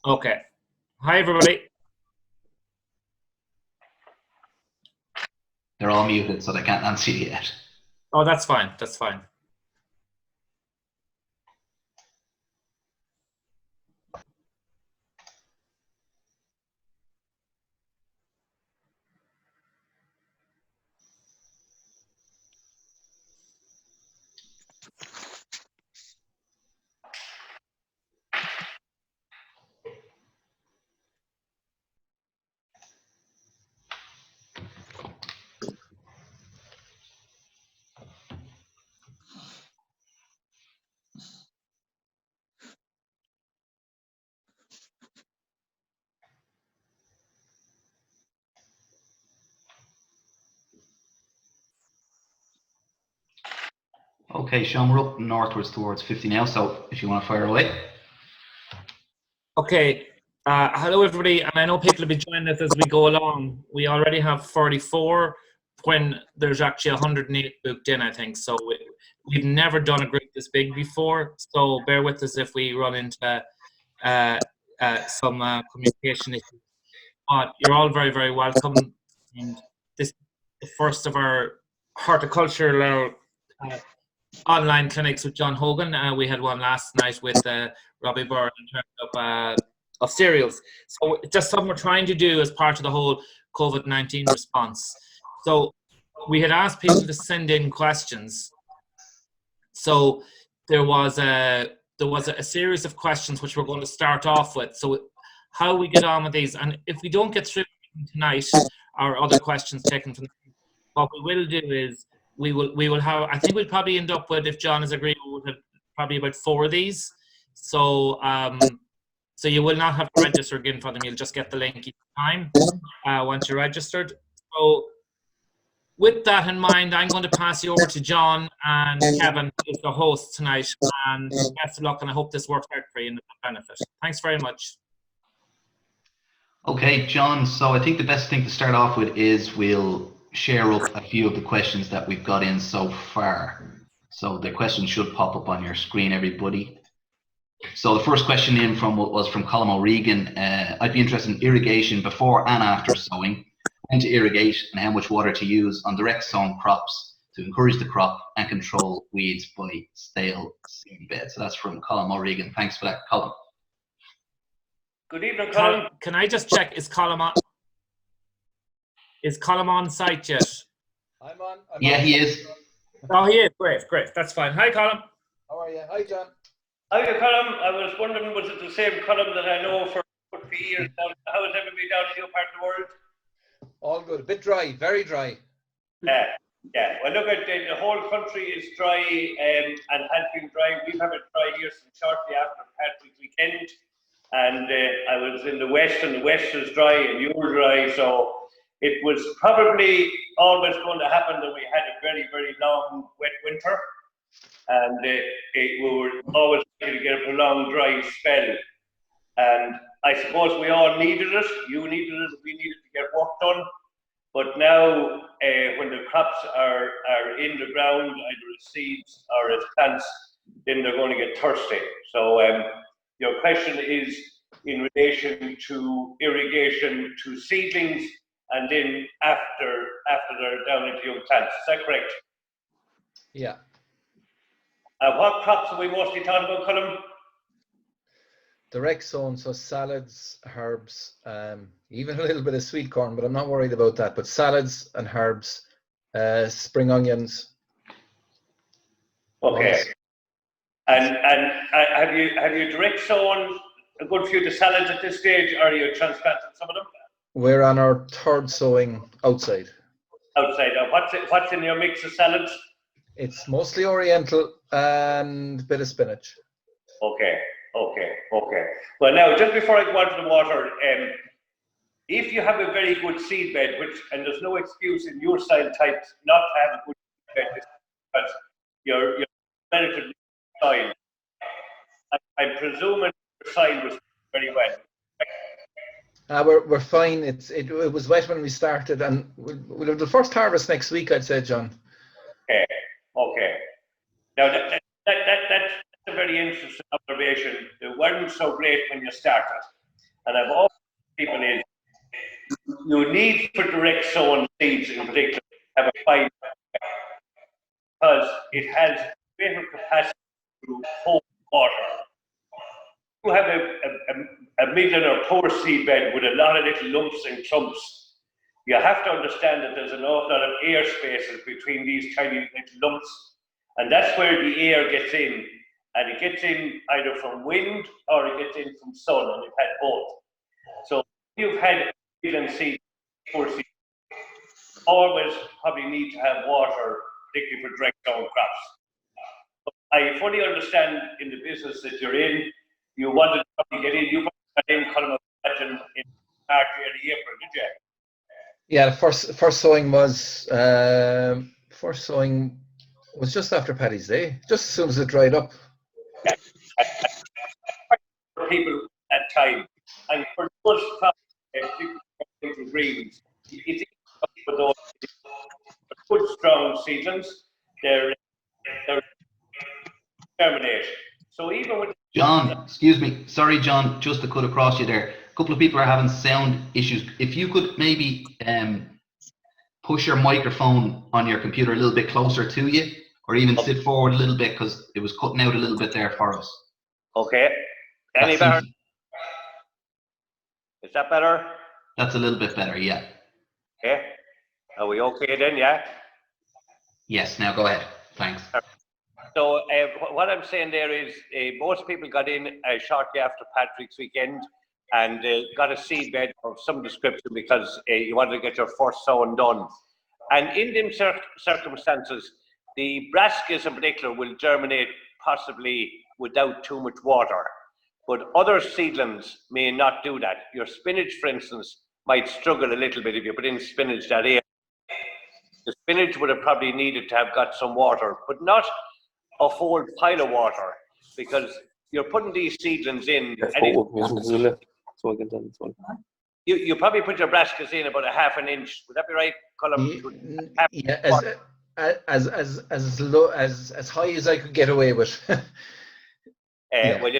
Okay. Hi, everybody. They're all muted, so they can't answer you yet. Oh, that's fine. That's fine. Okay, Sean, we're up northwards towards 50 now, so if you want to fire away. Okay. Hello, everybody. And I know people will be joining us as we go along. We already have 44 when there's actually 108 booked in, I think. So we've never done a group this big before. So bear with us if we run into some communication issues. But you're all very, very welcome. And this is the first of our horticultural online clinics with John Hogan. We had one last night with Robbie Byrne in terms of cereals. So it's just something we're trying to do as part of the whole COVID-19 response. So we had asked people to send in questions. So there was a series of questions which we're going to start off with. So how we get on with these, and if we don't get through tonight, or other questions taken from, what we will do is we will have, I think we'll probably end up with, if John is agreeable, we'll have probably about 4 of these. So so you will not have to register again for them. You'll just get the link each time once you're registered. So with that in mind, I'm going to pass you over to John, and Kevin is the host tonight. And best of luck, and I hope this works out for you and the benefit. Thanks very much. Okay, John, so I think the best thing to start off with is we'll share up a few of the questions that we've got in so far. So the questions should pop up on your screen, everybody. So the first question in was from Colin O'Regan. I'd be interested in irrigation before and after sowing, when to irrigate and how much water to use on direct sown crops to encourage the crop and control weeds by stale seed beds. So that's from Colin O'Regan. Thanks for that, Colin. Good evening, Colin. Can I just check, is Colin on site yet? I'm on. Yeah, he is. Oh, he is. Great. That's fine. Hi, Colin. How are you? Hi, John. Hi, Colin. I was wondering, was it the same Colin that I know for years now? How is everybody down in your part of the world? All good. A bit dry, very dry. Yeah. Well, look, the whole country is dry and has been dry. We've had it dry here since shortly after Patrick's weekend. And I was in the west, and the west is dry, and you were dry. So it was probably always going to happen that we had a very, very long, wet winter. And we were always going to get a prolonged dry spell. And I suppose we all needed it. You needed it. We needed to get work done. But now, when the crops are in the ground, either as seeds or as plants, then they're going to get thirsty. So your question is in relation to irrigation to seedlings, and then after they're down into young plants. Is that correct? Yeah. What crops are we mostly talking about, Colin? Direct sown, so salads, herbs, even a little bit of sweet corn, but I'm not worried about that. But salads and herbs, spring onions. Okay. And have you direct sown a good few of the salads at this stage, or are you transplanting some of them? We're on our 3rd sowing outside. Outside. What's in your mix of salads? It's mostly oriental and a bit of spinach. Okay. Well, now, just before I go on to the water, if you have a very good seed bed, and there's no excuse in your soil types not to have a good seed bed, because you're relatively soil. I'm presuming your soil was very wet. We're fine. It was wet when we started, and we'll have the first harvest next week, I'd say, John. Okay. Now that's a very interesting observation. They weren't so great when you started. And I've always people is you need for direct sown seeds in particular to have a fine because it has greater capacity to hold water. You have a midland or poor seed bed with a lot of little lumps and clumps. You have to understand that there's an awful lot of air spaces between these tiny little lumps, and that's where the air gets in, and it gets in either from wind or it gets in from sun, and you've had both. So you've had midland seed, poor seed, always probably need to have water, particularly for direct sown crops. I fully understand in the business that you're in, you wanted to probably get in, you got in, Colin, imagine, in March, early April, did you? Yeah, the first sowing was just after Paddy's Day, just as soon as it dried up. Yeah. For people at time, and for those little greens, it's easy for those good strong seasons. They're germinate. So even with John, excuse me, sorry, John, just to cut across you there. A couple of people are having sound issues. If you could maybe push your microphone on your computer a little bit closer to you, or even sit forward a little bit, because it was cutting out a little bit there for us. Okay. Any better? Is that better? That's a little bit better, yeah. Okay. Are we okay then, yeah? Yes, now go ahead. Thanks. So what I'm saying there is most people got in shortly after Patrick's weekend and got a seed bed of some description because you wanted to get your first sowing done. And in them circumstances, the brassicas in particular will germinate possibly without too much water. But other seedlings may not do that. Your spinach, for instance, might struggle a little bit if you put in spinach that area. The spinach would have probably needed to have got some water, but not a whole pile of water, because you're putting these seedlings in. You probably put your brassicas in about a half an inch. Would that be right, Colin? Yeah, as low as high as I could get away with. Yeah. Well,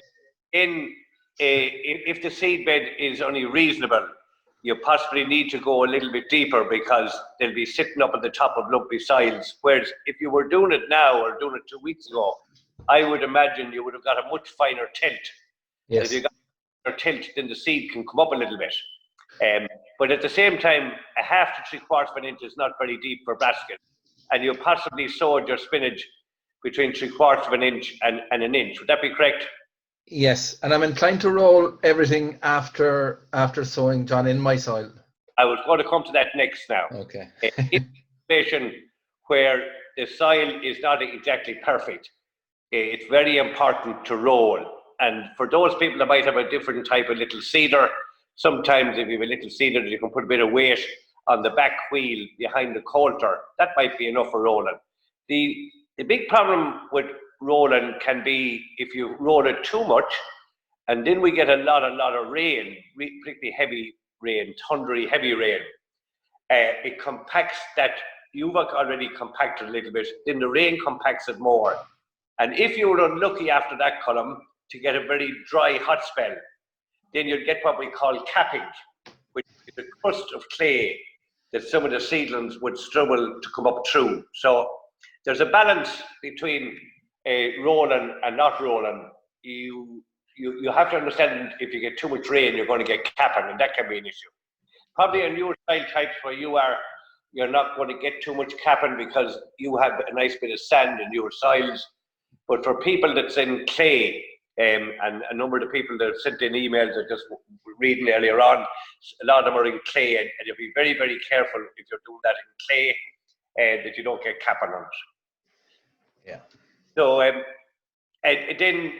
if the seed bed is only reasonable, you possibly need to go a little bit deeper because they'll be sitting up at the top of lumpy soils. Whereas if you were doing it now or doing it 2 weeks ago, I would imagine you would have got a much finer tilt. Yes. If you got a finer tilt, then the seed can come up a little bit. But at the same time, a half to 3/4 of an inch is not very deep for brassica. And you possibly sowed your spinach between 3/4 of an inch and an inch. Would that be correct? Yes, and I'm inclined to roll everything after sowing, John, in my soil. I was going to come to that next now. Okay. In a situation where the soil is not exactly perfect, it's very important to roll. And for those people that might have a different type of little seeder, sometimes if you have a little seeder, you can put a bit of weight on the back wheel behind the coulter. That might be enough for rolling. The big problem with rolling can be if you roll it too much, and then we get a lot of rain, particularly heavy rain, thundery heavy rain. It compacts that. You've already compacted a little bit, then the rain compacts it more. And if you were unlucky after that column to get a very dry hot spell, then you'd get what we call capping, which is a crust of clay that some of the seedlings would struggle to come up through. So there's a balance between rolling and not rolling. You have to understand if you get too much rain, you're going to get capping, and that can be an issue. Probably in your soil types where you are, you're not going to get too much capping because you have a nice bit of sand in your soils. But for people that's in clay, and a number of the people that sent in emails that just reading earlier on, a lot of them are in clay, and you'll be very, very careful if you're doing that in clay, that you don't get capping on it. Yeah. So, and then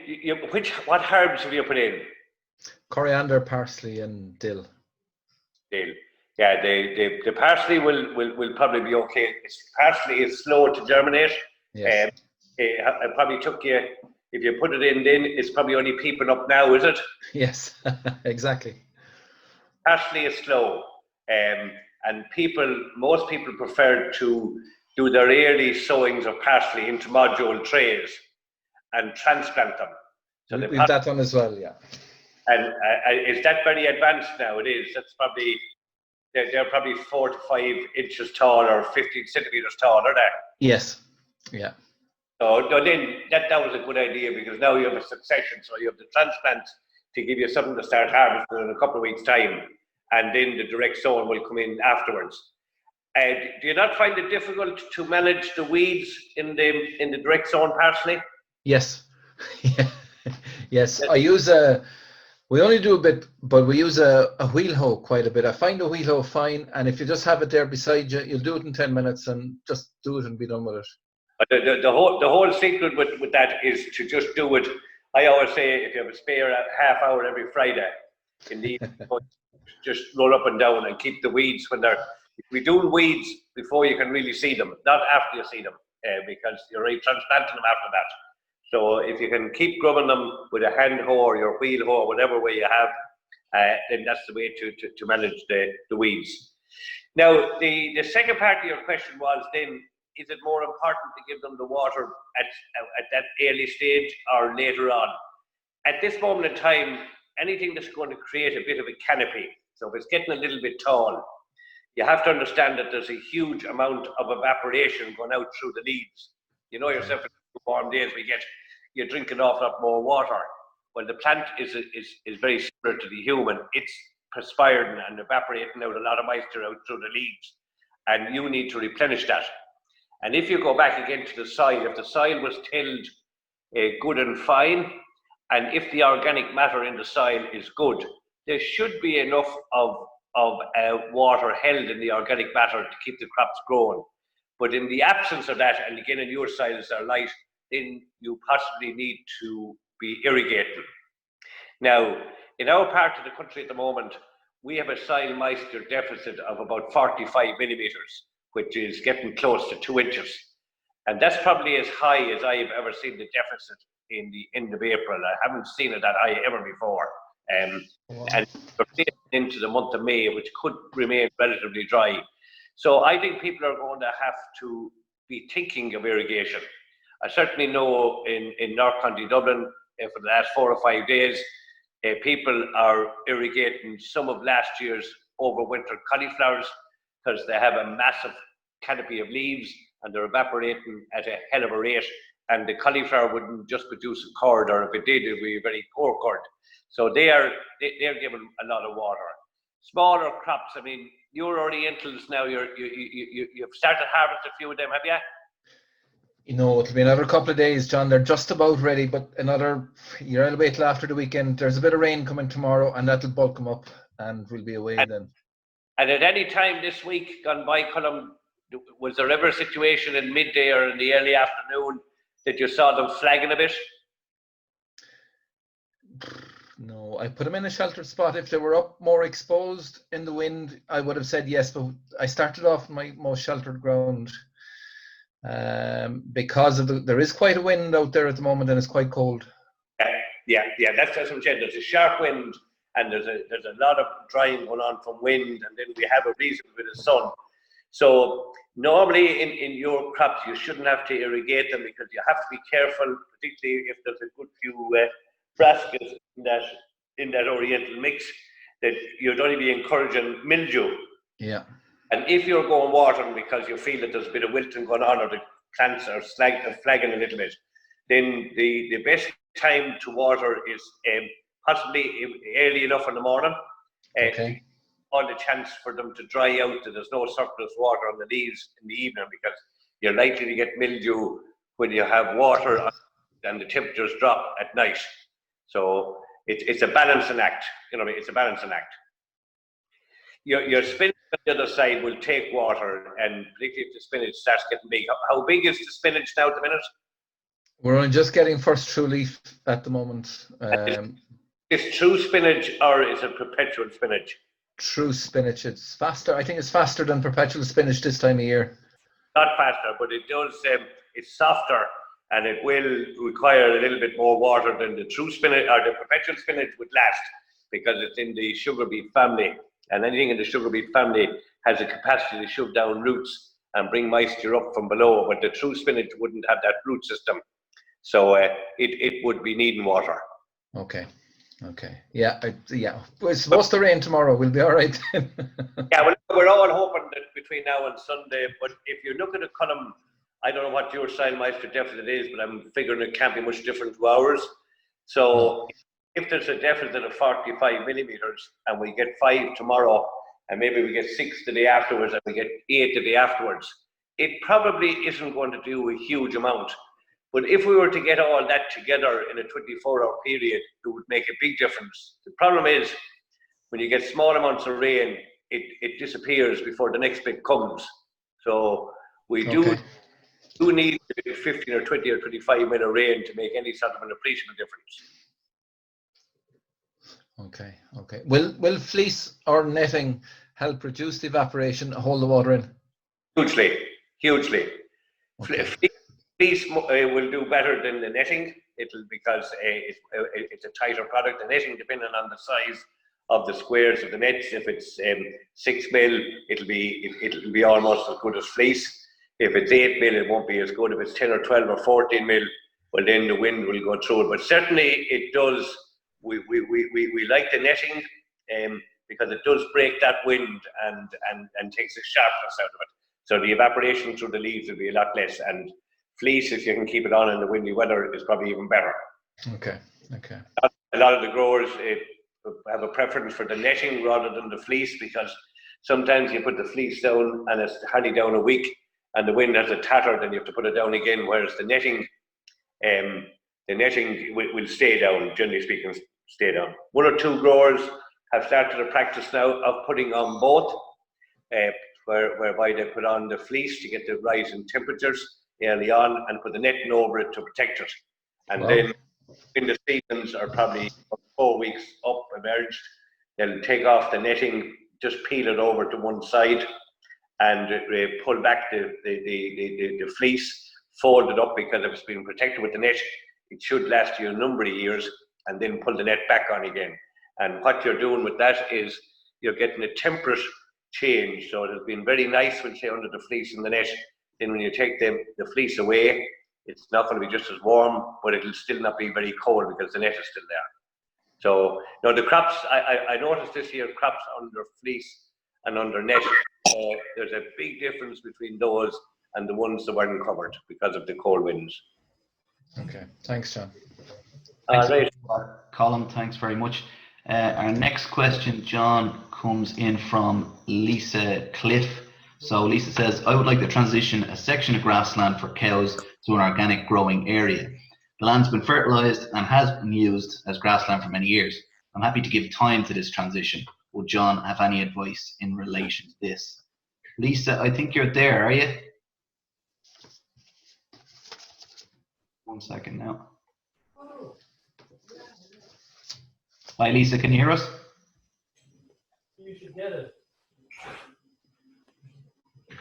what herbs have you put in? Coriander, parsley, and dill. Dill. Yeah, the parsley will probably be okay. Parsley is slow to germinate. Yes. It probably took you, if you put it in then, it's probably only peeping up now, is it? Yes, exactly. Parsley is slow. And most people prefer to do their early sowings of parsley into module trays and transplant them. So we've that one as well, yeah. And is that very advanced now? It is. That's probably, they're probably 4 to 5 inches tall or 15 centimeters tall, are they? Yes. Yeah. So then that was a good idea, because now you have a succession. So you have the transplant to give you something to start harvesting in a couple of weeks' time, and then the direct sown will come in afterwards. Do you not find it difficult to manage the weeds in the direct sown parsley? Yes. Yes. We only do a bit, but we use a wheel hoe quite a bit. I find a wheel hoe fine, and if you just have it there beside you, you'll do it in 10 minutes and just do it and be done with it. But the whole secret with that is to just do it. I always say, if you have a spare half hour every Friday, in the evening, just roll up and down and keep the weeds when they're. We're doing weeds before you can really see them, not after you see them, because you're already transplanting them after that. So if you can keep grubbing them with a hand hoe or your wheel hoe, whatever way you have, then that's the way to manage the weeds. Now, the second part of your question was then, is it more important to give them the water at that early stage or later on? At this moment in time, anything that's going to create a bit of a canopy, so if it's getting a little bit tall, you have to understand that there's a huge amount of evaporation going out through the leaves. You know yourself, in warm days you're drinking off a lot more water. Well, the plant is very similar to the human. It's perspiring and evaporating out a lot of moisture out through the leaves, and you need to replenish that. And if you go back again to the soil, if the soil was tilled good and fine, and if the organic matter in the soil is good, there should be enough of water held in the organic matter to keep the crops growing. But in the absence of that, and again in your soils are light, then you possibly need to be irrigating. Now, in our part of the country at the moment, we have a soil moisture deficit of about 45 millimeters, which is getting close to 2 inches. And that's probably as high as I've ever seen the deficit in the end of April. I haven't seen it that high ever before. Wow. And we're into the month of May, which could remain relatively dry. So I think people are going to have to be thinking of irrigation. I certainly know in North County Dublin, for the last 4 or 5 days, people are irrigating some of last year's overwintered cauliflowers, because they have a massive canopy of leaves and they're evaporating at a hell of a rate, and the cauliflower wouldn't just produce a cord, or if it did, it would be a very poor cord. So they're given a lot of water. Smaller crops, I mean, your orientals now, you've started harvest a few of them, have you? You know, it'll be another couple of days, John. They're just about ready, but you'll wait till after the weekend. There's a bit of rain coming tomorrow, and that'll bulk them up, and we'll be away then. And at any time this week gone by, Colm, was there ever a situation in midday or in the early afternoon that you saw them flagging a bit? No, I put them in a sheltered spot. If they were up more exposed in the wind, I would have said yes, but I started off my most sheltered ground because of there is quite a wind out there at the moment, and it's quite cold. Yeah, that's what I'm saying. There's a sharp wind, and there's a lot of drying going on from wind, and then we have a reasonable bit of sun. So normally in your crops, you shouldn't have to irrigate them, because you have to be careful, particularly if there's a good few brassicas in that oriental mix, that you'd only be encouraging mildew. Yeah. And if you're going watering because you feel that there's a bit of wilting going on, or the plants are flagging a little bit, then the best time to water is possibly early enough in the morning. Okay. All the chance for them to dry out, that there's no surplus water on the leaves in the evening, because you're likely to get mildew when you have water and the temperatures drop at night. So it's a balancing act. You know, it's a balancing act. Your spinach on the other side will take water, and particularly if the spinach starts getting big. How big is the spinach now at the minute? We're only just getting first true leaf at the moment. Is true spinach, or is it perpetual spinach? True spinach. It's faster. I think it's faster than perpetual spinach this time of year. Not faster, but it does. It's softer, and it will require a little bit more water than the true spinach, or the perpetual spinach would last, because it's in the sugar beet family, and anything in the sugar beet family has a capacity to shove down roots and bring moisture up from below. But the true spinach wouldn't have that root system, so it would be needing water. Okay. Okay. Yeah. Yeah. Well, it's supposed to rain tomorrow. We'll be all right. Yeah, well, we're all hoping that between now and Sunday, but if you look at the column, I don't know what your Stylmeister deficit is, but I'm figuring it can't be much different to ours. So if there's a deficit of 45 millimeters and we get 5 tomorrow, and maybe we get 6 the day afterwards, and we get 8 the day afterwards, it probably isn't going to do a huge amount. But if we were to get all that together in a 24-hour period, it would make a big difference. The problem is, when you get small amounts of rain, it disappears before the next bit comes. So we do need 15 or 20 or 25 minutes of rain to make any sort of an appreciable difference. Okay. Okay. Will fleece or netting help reduce the evaporation, hold the water in? Hugely, hugely. Okay. Fleece will do better than the netting. Because it's a tighter product. The netting, depending on the size of the squares of the nets, if it's 6 mil, it'll be almost as good as fleece. If it's 8 mil, it won't be as good. If it's 10 or 12 or 14 mil, well, then the wind will go through it. But certainly it does. We like the netting because it does break that wind and takes the sharpness out of it. So the evaporation through the leaves will be a lot less. And fleece, if you can keep it on in the windy weather, is probably even better. Okay. Okay. A lot of the growers have a preference for the netting rather than the fleece, because sometimes you put the fleece down and it's hardly down a week, and the wind has a tatter, then you have to put it down again. Whereas the netting will stay down, generally speaking, stay down. 1 or 2 growers have started a practice now of putting on both, whereby they put on the fleece to get the rise in temperatures early on and put the netting over it to protect it. And then when the seasons are probably 4 weeks up emerged, they'll take off the netting, just peel it over to one side and pull back the fleece, fold it up, because if it's been protected with the net, it should last you a number of years, and then pull the net back on again. And what you're doing with that is you're getting a temperate change. So it has been very nice when, say, under the fleece and the net. Then when you take the fleece away, it's not going to be just as warm, but it'll still not be very cold because the net is still there. So now the crops, I noticed this year, crops under fleece and under net, there's a big difference between those and the ones that weren't covered because of the cold winds. Okay, thanks, John. Right. Colin, thanks very much. Our next question, John, comes in from Lisa Cliff. So Lisa says, I would like to transition a section of grassland for cows to an organic growing area. The land's been fertilized and has been used as grassland for many years. I'm happy to give time to this transition. Would John have any advice in relation to this? Lisa, I think you're there, are you? 1 second now. Hi, Lisa, can you hear us? You should get it.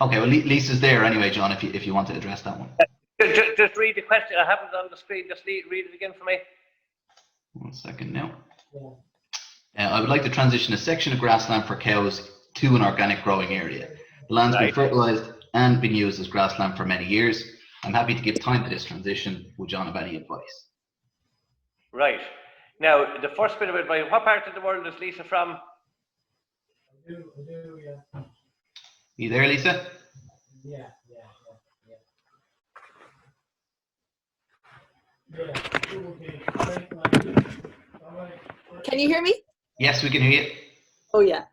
Okay, well, Lisa's there anyway, John, if you want to address that one. Just read the question. I have it on the screen. Just read it again for me. 1 second now. Yeah. I would like to transition a section of grassland for cows to an organic growing area. The land's been fertilized and been used as grassland for many years. I'm happy to give time to this transition. Would John have any advice? Right. Now, the first bit of advice, what part of the world is Lisa from? I do, yeah. You there, Lisa? Yeah. Can you hear me? Yes, we can hear you. Oh yeah.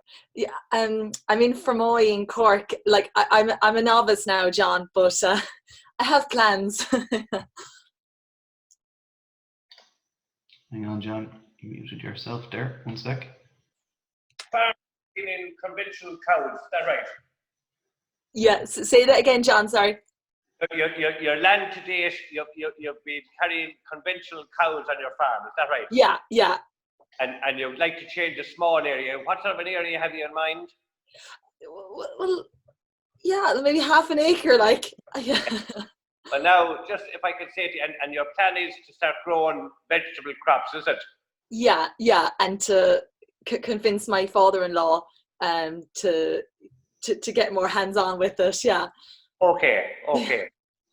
I'm in Fermoy in Cork. Like I'm a novice now, John, but I have plans. Hang on, John. You muted yourself there. 1 sec. Farming in conventional cows, is that right? Yeah, say that again, John, sorry. Your land to date, you've been carrying conventional cows on your farm, is that right? Yeah. And you'd like to change a small area. What sort of an area have you in mind? Well, yeah, maybe half an acre, like. Well, now, just if I could say to you, and your plan is to start growing vegetable crops, is it? Yeah, and to convince my father-in-law to get more hands-on with it, yeah. Okay.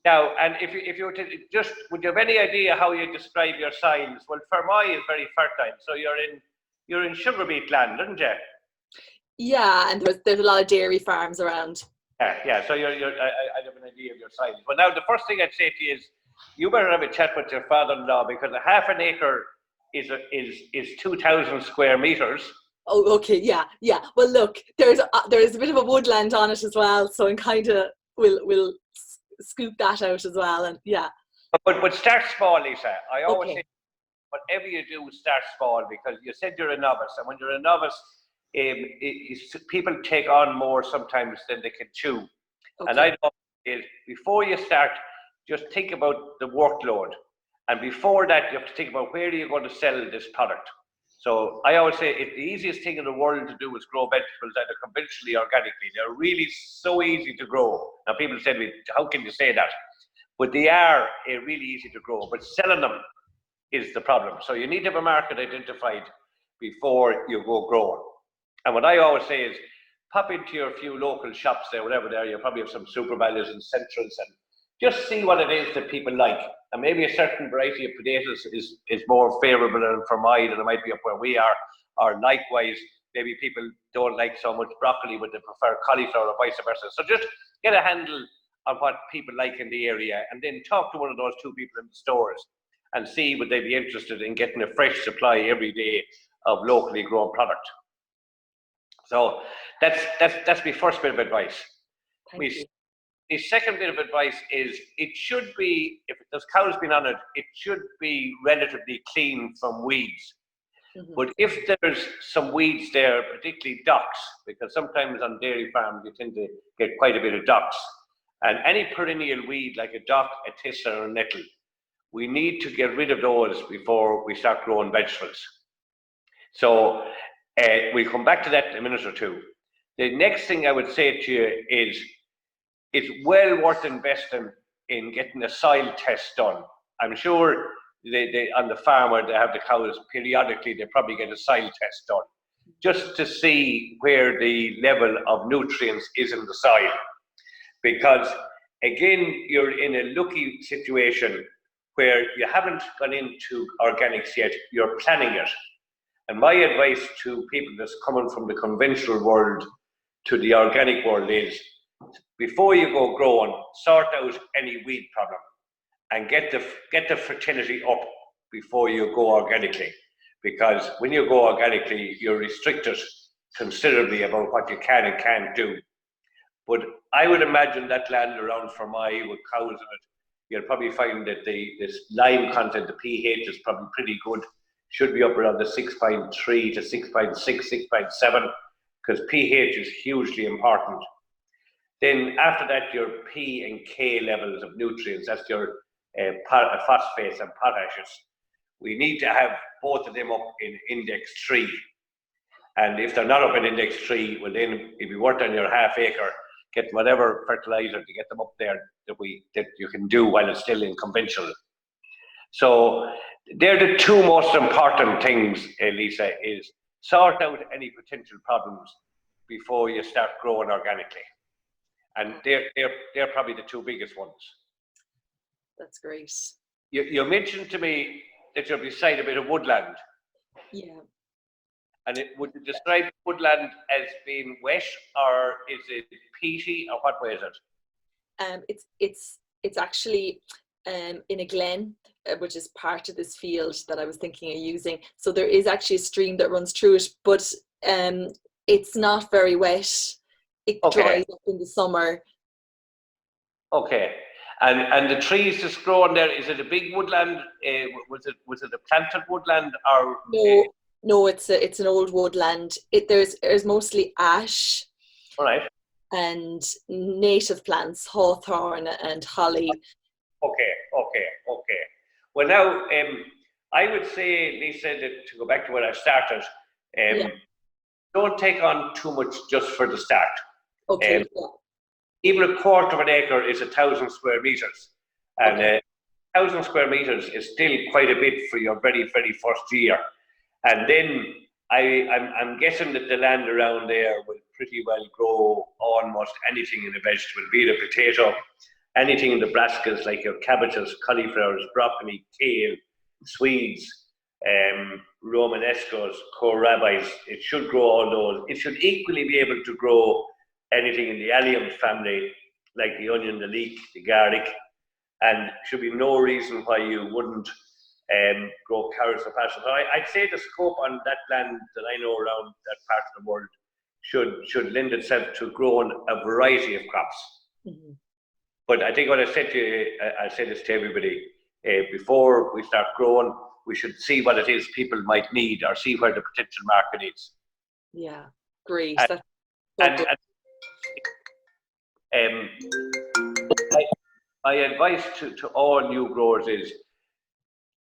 Now, and if you were to just, would you have any idea how you describe your soils? Well, Fermoy is very fertile, so you're in sugar beet land, aren't you? Yeah, and there's a lot of dairy farms around. Yeah. So I have an idea of your soils. But now the first thing I'd say to you is, you better have a chat with your father-in-law, because a half an acre is 2,000 square meters. Oh, okay, yeah. Well, look, there's a bit of a woodland on it as well, so I'm kind of we'll scoop that out as well, and yeah. But start small, Lisa. I always Okay. say, whatever you do, start small, because you said you're a novice, and when you're a novice, people take on more sometimes than they can chew. Okay. And I know is, before you start, just think about the workload, and before that, you have to think about where are you going to sell this product. So I always say, the easiest thing in the world to do is grow vegetables, either conventionally or organically. They're really so easy to grow. Now people say to me, how can you say that? But they are really easy to grow, but selling them is the problem. So you need to have a market identified before you go growing. And what I always say is, pop into your few local shops there, whatever they are. You probably have some super values and centrals, and just see what it is that people like. And maybe a certain variety of potatoes is more favourable in Fermoy than it might be up where we are. Or likewise, maybe people don't like so much broccoli, but they prefer cauliflower or vice versa. So just get a handle on what people like in the area, and then talk to one of those two people in the stores and see would they be interested in getting a fresh supply every day of locally grown product. So that's my first bit of advice. Thank you. The second bit of advice is, it should be, if there's cows been on it, it should be relatively clean from weeds. Mm-hmm. But if there's some weeds there, particularly ducks, because sometimes on dairy farms you tend to get quite a bit of ducks, and any perennial weed like a duck, a thistle, or a nettle, we need to get rid of those before we start growing vegetables. So we'll come back to that in a minute or two. The next thing I would say to you is, it's well worth investing in getting a soil test done. I'm sure they on the farm where they have the cows, periodically they probably get a soil test done, just to see where the level of nutrients is in the soil. Because again, you're in a lucky situation where you haven't gone into organics yet, you're planning it. And my advice to people that's coming from the conventional world to the organic world is, before you go growing, sort out any weed problem and get the fertility up before you go organically. Because when you go organically, you're restricted considerably about what you can and can't do. But I would imagine that land around Fermoy with cows in it, you'll probably find that this lime content, the pH, is probably pretty good. Should be up around the 6.3 to 6.6, 6.7, because pH is hugely important. Then after that, your P and K levels of nutrients, that's your phosphates and potashes. We need to have both of them up in index 3. And if they're not up in index 3, well then, if you work on your half acre, get whatever fertilizer to get them up there that you can do while it's still in conventional. So they're the two most important things, Lisa, is sort out any potential problems before you start growing organically. And they're probably the two biggest ones. That's great. You mentioned to me that you're beside a bit of woodland. Yeah. And would you describe woodland as being wet, or is it peaty, or what way is it? It's actually in a glen, which is part of this field that I was thinking of using. So there is actually a stream that runs through it, but it's not very wet. It dries up in the summer. Okay. And the trees just growing there, is it a big woodland? Was it a planted woodland, or? No, it's an old woodland. There's mostly ash. All right. And native plants, hawthorn and holly. Okay. Well, now I would say, Lisa, that to go back to where I started, don't take on too much just for the start. Okay. Even a quarter of an acre is 1,000 square meters, and 1,000 square meters is still quite a bit for your very, very first year. And then I'm guessing that the land around there will pretty well grow almost anything in a vegetable, be it a potato, anything in the brassicas like your cabbages, cauliflowers, broccoli, kale, Swedes, Romanescos, kohlrabies. It should grow all those. It should equally be able to grow anything in the allium family, like the onion, the leek, the garlic, and should be no reason why you wouldn't grow carrots or passion. So I'd say the scope on that land that I know around that part of the world should lend itself to growing a variety of crops. Mm-hmm. But I think what I said to you, I say this to everybody, before we start growing, we should see what it is people might need or see where the potential market is. Yeah, great. My advice to all new growers is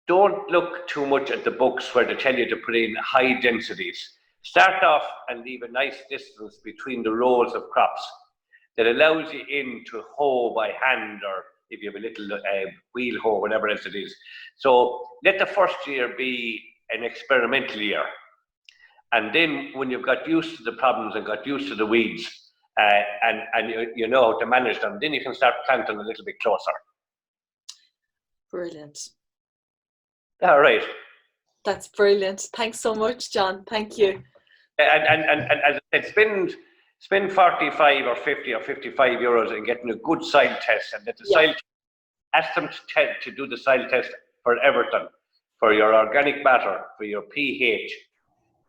don't look too much at the books where they tell you to put in high densities. Start off and leave a nice distance between the rows of crops that allows you in to hoe by hand, or if you have a little wheel hoe, whatever else it is. So let the first year be an experimental year. And then when you've got used to the problems and got used to the weeds, and you know how to manage them, then you can start planting a little bit closer. Brilliant. All right. That's brilliant. Thanks so much, John. Thank you. And as I said, spend 45 or 50 or 55 euros in getting a good soil test, and let the soil ask them to do the soil test for everything, for your organic matter, for your pH,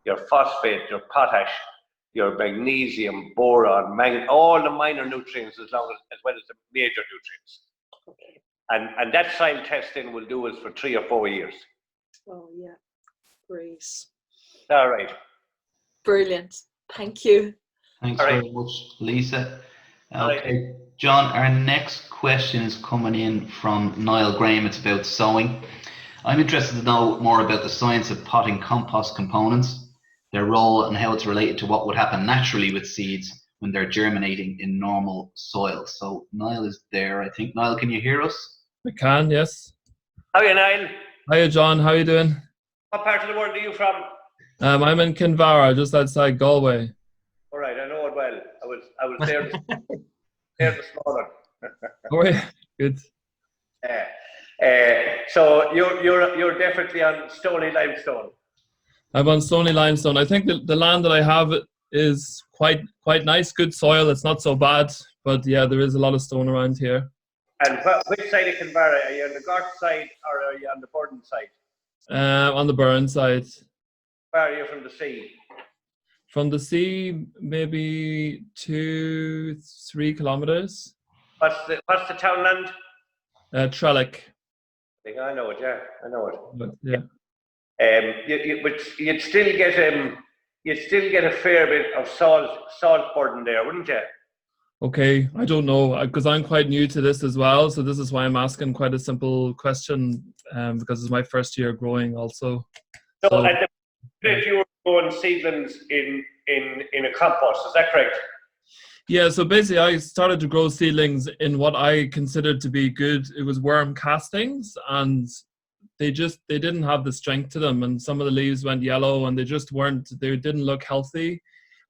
your phosphate, your potash, your magnesium, boron, all the minor nutrients as well as the major nutrients. Okay. And that soil testing will do us for 3 or 4 years. Oh yeah, great. All right. Brilliant. Thank you. Thanks All right. very much, Lisa. All Okay, right. John, our next question is coming in from Niall Graham. It's about sowing. I'm interested to know more about the science of potting compost components, their role, and how it's related to what would happen naturally with seeds when they're germinating in normal soil. So Niall is there, I think. Niall, can you hear us? I can, yes. How are you, Niall? Hiya, John. How are you doing? What part of the world are you from? I'm in Kinvara, just outside Galway. All right, I know it well. I was there this morning. Oh, yeah. Good. So you're definitely on stony limestone. I'm on stony limestone. I think the land that I have is quite nice, good soil. It's not so bad, but yeah, there is a lot of stone around here. And which side of Kinvara? Are you on the Gort side or are you on the Burden side? On the Burn side. Where are you from the sea? From the sea, maybe 2-3 kilometers. What's the townland? Trellick. I think I know it. Yeah, I know it. But, yeah. But you'd still get a fair bit of salt burden there, wouldn't you? Okay, I don't know, because I'm quite new to this as well, so this is why I'm asking quite a simple question, because it's my first year growing also. So at the if you were growing seedlings in a compost, is that correct? Yeah, so basically I started to grow seedlings in what I considered to be good. It was worm castings, and they didn't have the strength to them, and some of the leaves went yellow, and they didn't look healthy.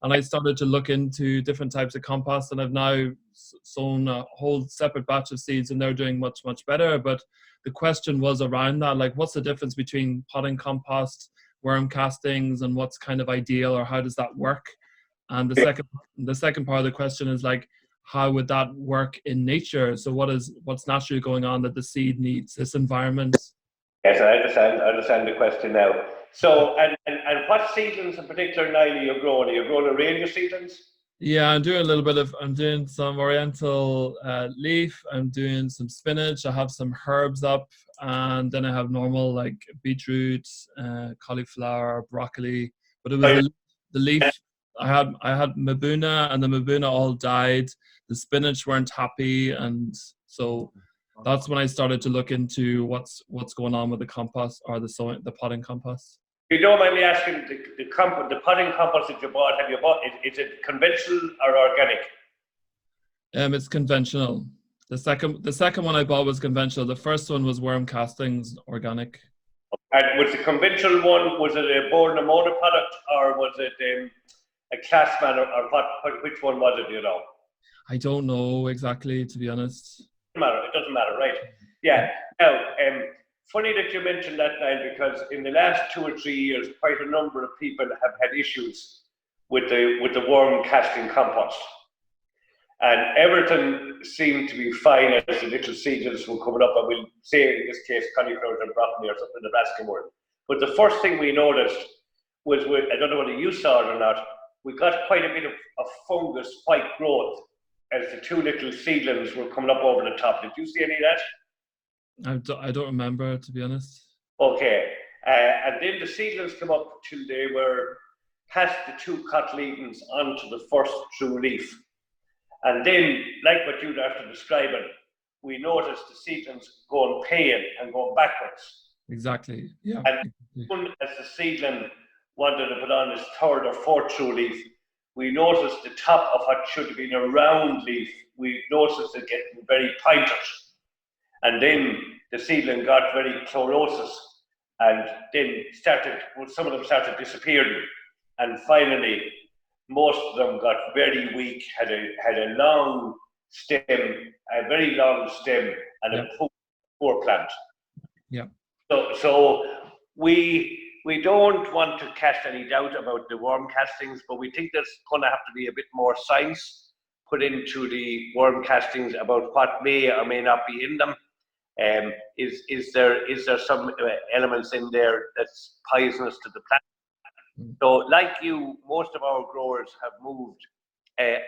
And I started to look into different types of compost, and I've now sown a whole separate batch of seeds, and they're doing much, much better. But the question was around that, like, what's the difference between potting compost, worm castings, and what's kind of ideal, or how does that work? And the second part of the question is, like, how would that work in nature? So what's naturally going on that the seed needs, this environment? Yes, I understand the question now. So, and what seedlings in particular, Niall, are you growing? Are you growing a range of seedlings? Yeah, I'm doing some oriental leaf. I'm doing some spinach. I have some herbs up, and then I have normal like beetroot, cauliflower, broccoli. But it was the leaf. I had Mabuna, and the Mabuna all died. The spinach weren't happy, and so that's when I started to look into what's going on with the compost, or the potting compost. If you don't mind me asking, the potting compost that you bought, is it conventional or organic? It's conventional. The second one I bought was conventional. The first one was worm castings, organic. And was the conventional one, was it a Born Ammonia product, or was it a Classman, or which one was it, you know? I don't know exactly, to be honest. matter. It doesn't matter, right? Yeah. Now, funny that you mentioned that, Niall, because in the last 2 or 3 years, quite a number of people have had issues with the worm casting compost. And everything seemed to be fine as the little seedlings were coming up, and we'll say in this case cauliflower and broccoli or something in the Nebraska world. But the first thing we noticed was, I don't know whether you saw it or not, we got quite a bit of fungus spike growth as the 2 little seedlings were coming up over the top. Did you see any of that? I don't remember, to be honest. Okay. And then the seedlings come up till they were past the 2 cotyledons onto the first true leaf. And then, like what you'd have to describe it, we noticed the seedlings going pale and going backwards. Exactly, yeah. And as the seedling wanted to put on his 3rd or 4th true leaf, we noticed the top of what should have been a round leaf, we noticed it getting very pointed. And then the seedling got very chlorosis, and then some of them started disappearing. And finally, most of them got very weak, had a long stem, a very long stem, and a poor plant. Yeah. So we don't want to cast any doubt about the worm castings, but we think there's going to have to be a bit more science put into the worm castings about what may or may not be in them. Is there some elements in there that's poisonous to the plant? So, like you, most of our growers have moved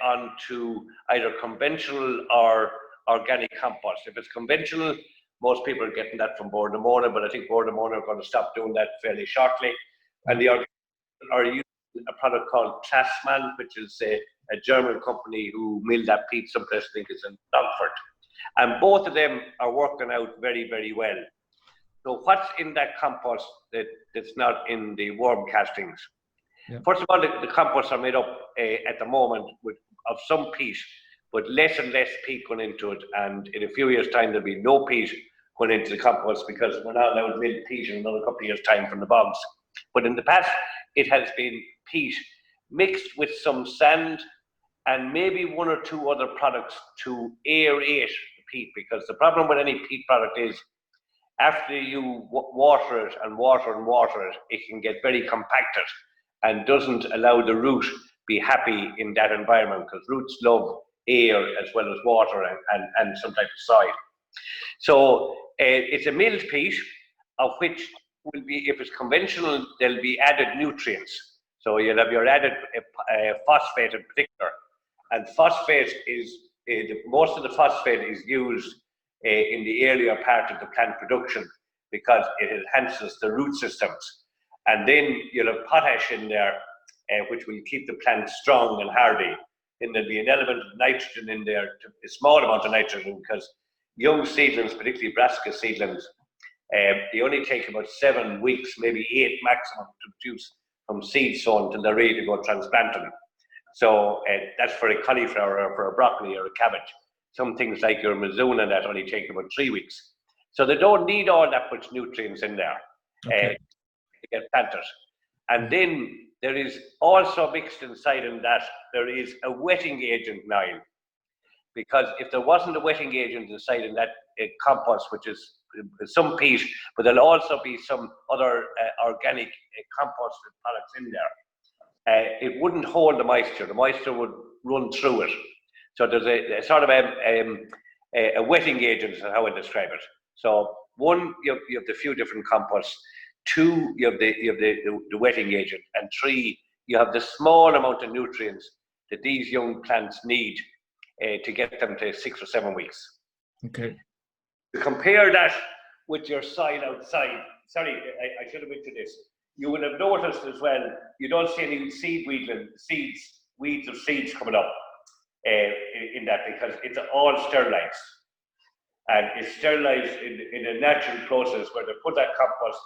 onto either conventional or organic compost. If it's conventional, most people are getting that from Bord na Móna, but I think Bord na Móna are going to stop doing that fairly shortly. And the organic are using a product called Klassmann, which is a German company who mill that peat someplace, I think it's in Longford. And both of them are working out very, very well. So what's in that compost that's not in the worm castings? Yeah. First of all, the composts are made up at the moment of some peat, but less and less peat going into it. And in a few years' time, there'll be no peat going into the compost because we're not allowed to mill peat in another couple of years' time from the bogs. But in the past, it has been peat mixed with some sand and maybe 1 or 2 other products to aerate the peat, because the problem with any peat product is after you water it and water it, it can get very compacted and doesn't allow the root be happy in that environment, because roots love air as well as water and some type of soil. So it's a milled peat, of which will be, if it's conventional, there'll be added nutrients. So you'll have your added phosphate in particular. And phosphate is, most of the phosphate is used in the earlier part of the plant production because it enhances the root systems. And then you'll have potash in there, which will keep the plant strong and hardy. Then there'll be an element of nitrogen in there, a small amount of nitrogen, because young seedlings, particularly brassica seedlings, they only take about 7 weeks, maybe 8 maximum to produce from seed sown until they're ready to go transplanting. So that's for a cauliflower or for a broccoli or a cabbage. Some things like your Mizuna that only take about 3 weeks. So they don't need all that much nutrients in there to get planted. And then there is also mixed inside in that there is a wetting agent now. Because if there wasn't a wetting agent inside in that compost, which is some peat, but there'll also be some other organic composted products in there, it wouldn't hold the moisture. The moisture would run through it. So there's a sort of a wetting agent is how I describe it. So 1, you have the few different composts. 2, you have the wetting agent, and 3, you have the small amount of nutrients that these young plants need to get them to 6 or 7 weeks. Okay. To compare that with your soil outside, sorry, I should have mentioned this. You would have noticed as well, you don't see any weeds of seeds coming up in that, because it's all sterilized. And it's sterilized in a natural process where they put that compost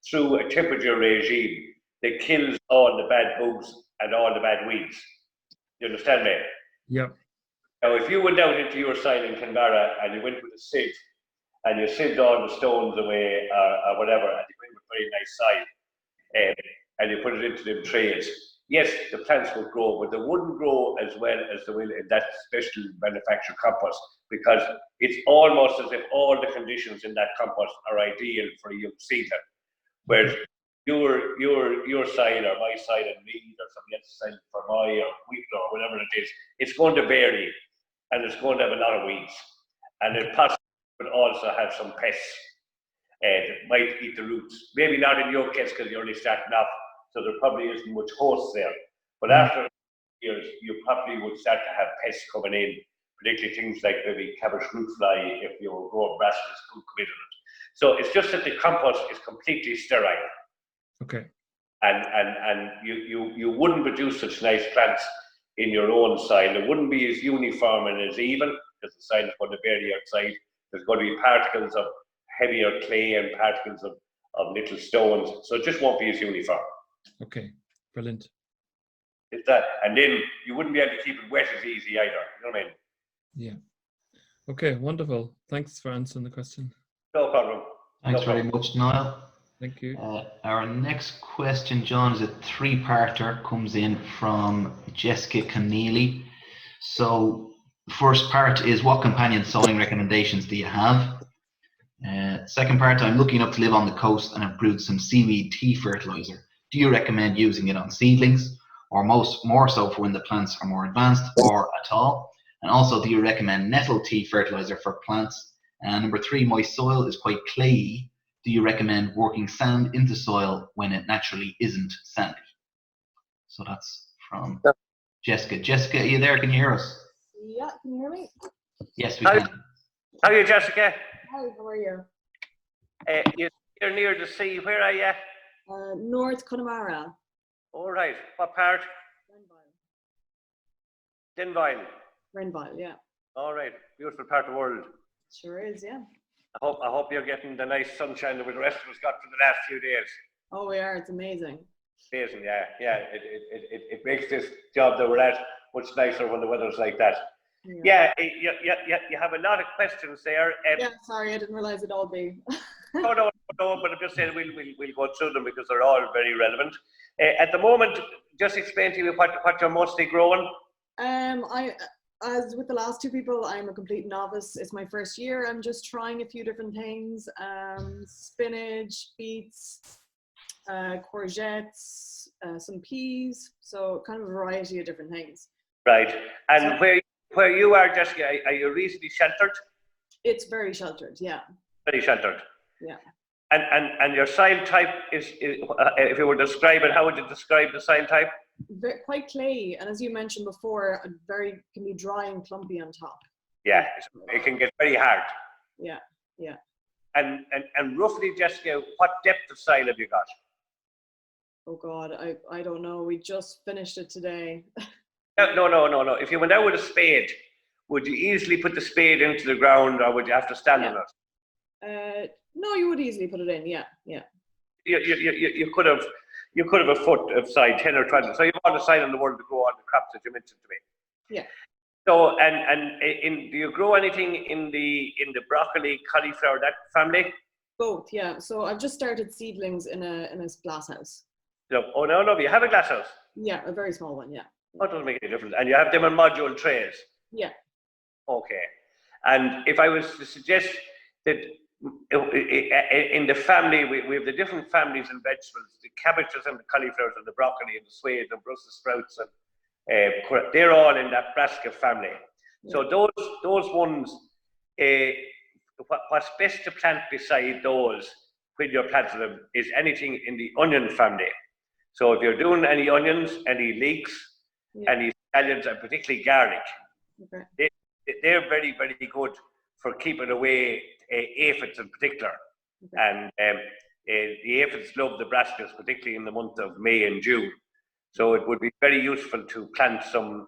through a temperature regime that kills all the bad bugs and all the bad weeds. You understand me? Yep. Now, if you went out into your soil in Kinvara and you went with a sieve and you sieved all the stones away or whatever, and you went with very nice soil and you put it into them trays, yes, the plants will grow, but they wouldn't grow as well as they will in that special manufactured compost because it's almost as if all the conditions in that compost are ideal for a young seedling. Whereas your side or my side and me or somebody else's side for my or wheat or whatever it is, it's going to vary and it's going to have a lot of weeds. And it possibly could also have some pests that might eat the roots. Maybe not in your case because you're only starting off, so there probably isn't much host there. But after years, you probably would start to have pests coming in, particularly things like maybe cabbage fruit fly if you were growing brassicas could come into it. So it's just that the compost is completely sterile. Okay. And you wouldn't produce such nice plants in your own soil. It wouldn't be as uniform and as even, because the soil is going to vary outside. There's going to be particles of heavier clay and particles of little stones. So it just won't be as uniform. Okay, brilliant. It's that, and then you wouldn't be able to keep it wet as easy either. You know what I mean? Yeah. Okay, wonderful. Thanks for answering the question. No problem. Thanks very much, Niall. Thank you. Our next question, John, is a three-parter, comes in from Jessica Keneally. So the first part is, what companion sowing recommendations do you have? Second part, I'm looking up to live on the coast and have brewed some seaweed tea fertilizer. Do you recommend using it on seedlings, or more so for when the plants are more advanced, or at all? And also, do you recommend nettle tea fertilizer for plants? And number three, my soil is quite clayey. Do you recommend working sand into soil when it naturally isn't sandy? So that's from Jessica. Jessica, are you there? Can you hear us? Yeah, can you hear me? Yes, we can. How are you, Jessica? Hi, how are you? You're near the sea. Where are you? North Connemara. All right. What part? Denville. Renville, yeah. All right. Beautiful part of the world. Sure is, yeah. I hope you're getting the nice sunshine that the rest of us got for the last few days. Oh, we are. It's amazing. Amazing, yeah. It makes this job that we're at much nicer when the weather's like that. Yeah, you have a lot of questions there. Yeah, sorry, I didn't realize it'd all be. No, but I'm just saying we'll go through them because they're all very relevant. At the moment, just explain to me what you're mostly growing. As with the last two people, I'm a complete novice. It's my first year. I'm just trying a few different things. Spinach, beets, courgettes, some peas. So kind of a variety of different things. Right. And where you are, Jessica, are you reasonably sheltered? It's very sheltered, yeah. Very sheltered. Yeah. And your soil type is if you were to describe it, how would you describe the soil type? Quite clayey, and as you mentioned before, can be dry and clumpy on top. Yeah, it can get very hard. Yeah. And roughly, Jessica, what depth of soil have you got? Oh God, I don't know. We just finished it today. No. If you went out with a spade, would you easily put the spade into the ground, or would you have to stand on it? No, you would easily put it in. Yeah. You could have a foot of side, 10 or 12. So you've all the side in the world to grow on the crops that you mentioned to me. Yeah. So do you grow anything in the broccoli, cauliflower, that family? Both, yeah. So I've just started seedlings in a glass house. Oh no, you have a glass house. Yeah, a very small one. Yeah. Oh, it doesn't make any difference. And you have them in module trays. Yeah. Okay. And if I was to suggest that in the family, we have the different families in vegetables, the cabbages and the cauliflowers and the broccoli and the swede and Brussels sprouts, and they're all in that brassica family. Yeah. So those ones, what's best to plant beside those when you're planting them is anything in the onion family. So if you're doing any onions, any leeks, any scallions, and particularly garlic, they're very, very good for keeping away aphids in particular. Okay. And the aphids love the brassicas, particularly in the month of May and June. So it would be very useful to plant some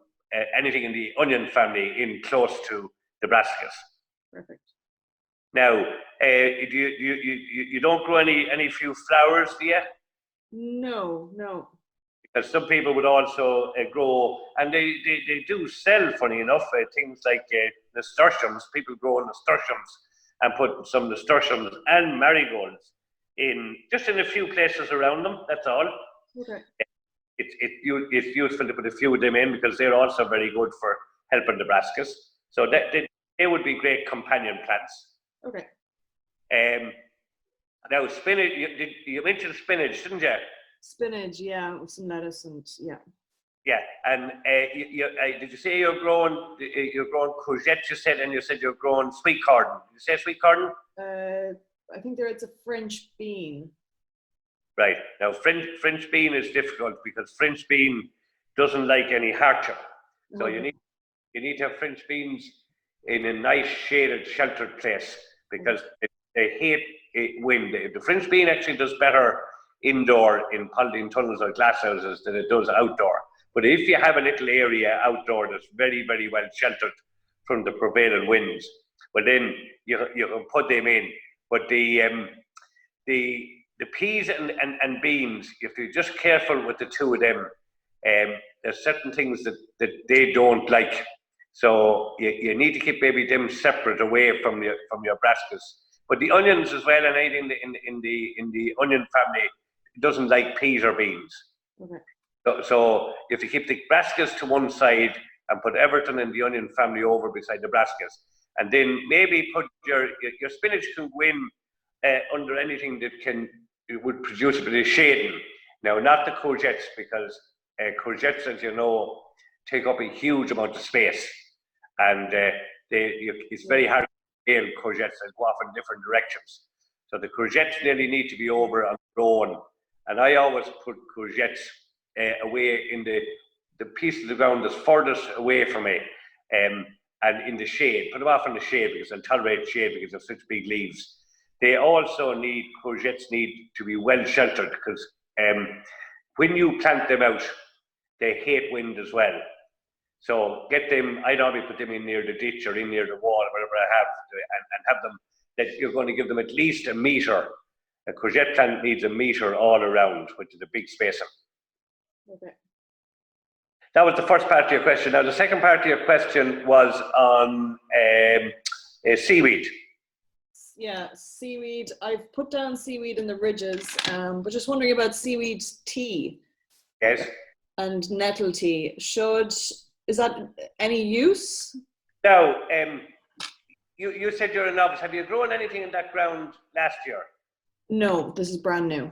anything in the onion family in close to the brassicas. Perfect. Now, you don't grow any few flowers, do you? No. Because some people would also grow, and they do sell, funny enough, things like nasturtiums. People grow nasturtiums and put some nasturtiums and marigolds in a few places around them. That's all. Okay. It's useful to put a few of them in because they're also very good for helping the brassicas. So they would be great companion plants. Okay. Now spinach, you mentioned spinach, didn't you? Spinach, yeah, with some lettuce and yeah. Yeah, and did you say you're growing courgettes? You said, and you said you're growing sweet corn. Did you say sweet corn? I think it's a French bean. Right. Now French bean is difficult because French bean doesn't like any hardship. So you need to have French beans in a nice shaded, sheltered place because they hate wind. The French bean actually does better indoor in polythene tunnels or glass houses than it does outdoor. But if you have a little area outdoor that's very, very well sheltered from the prevailing winds, well then you can put them in. But the peas and beans, if you're just careful with the two of them, there's certain things that they don't like. So you need to keep maybe them separate away from your brassicas. But the onions as well, and anything in the onion family doesn't like peas or beans. Okay. So you have to keep the brassicas to one side and put everything in the onion family over beside the brassicas. And then maybe put your spinach can go in under anything that would produce a bit of shading. Now, not the courgettes, because courgettes, as you know, take up a huge amount of space. And it's very hard to scale courgettes and go off in different directions. So the courgettes nearly need to be over and grown. And I always put courgettes away in the piece of the ground that's furthest away from me, and in the shade. Put them off in the shade because they'll tolerate shade because they're such big leaves. They also courgettes need to be well sheltered because when you plant them out, they hate wind as well. So get them, I'd always put them in near the ditch or in near the wall, whatever I have, and have them, that you're going to give them at least a metre. A courgette plant needs a metre all around, which is a big spacing. Okay. That was the first part of your question. Now, the second part of your question was on seaweed. Yeah, seaweed. I've put down seaweed in the ridges, but just wondering about seaweed tea. Yes. And nettle tea. Is that any use? Now, you said you're a novice. Have you grown anything in that ground last year? No, this is brand new.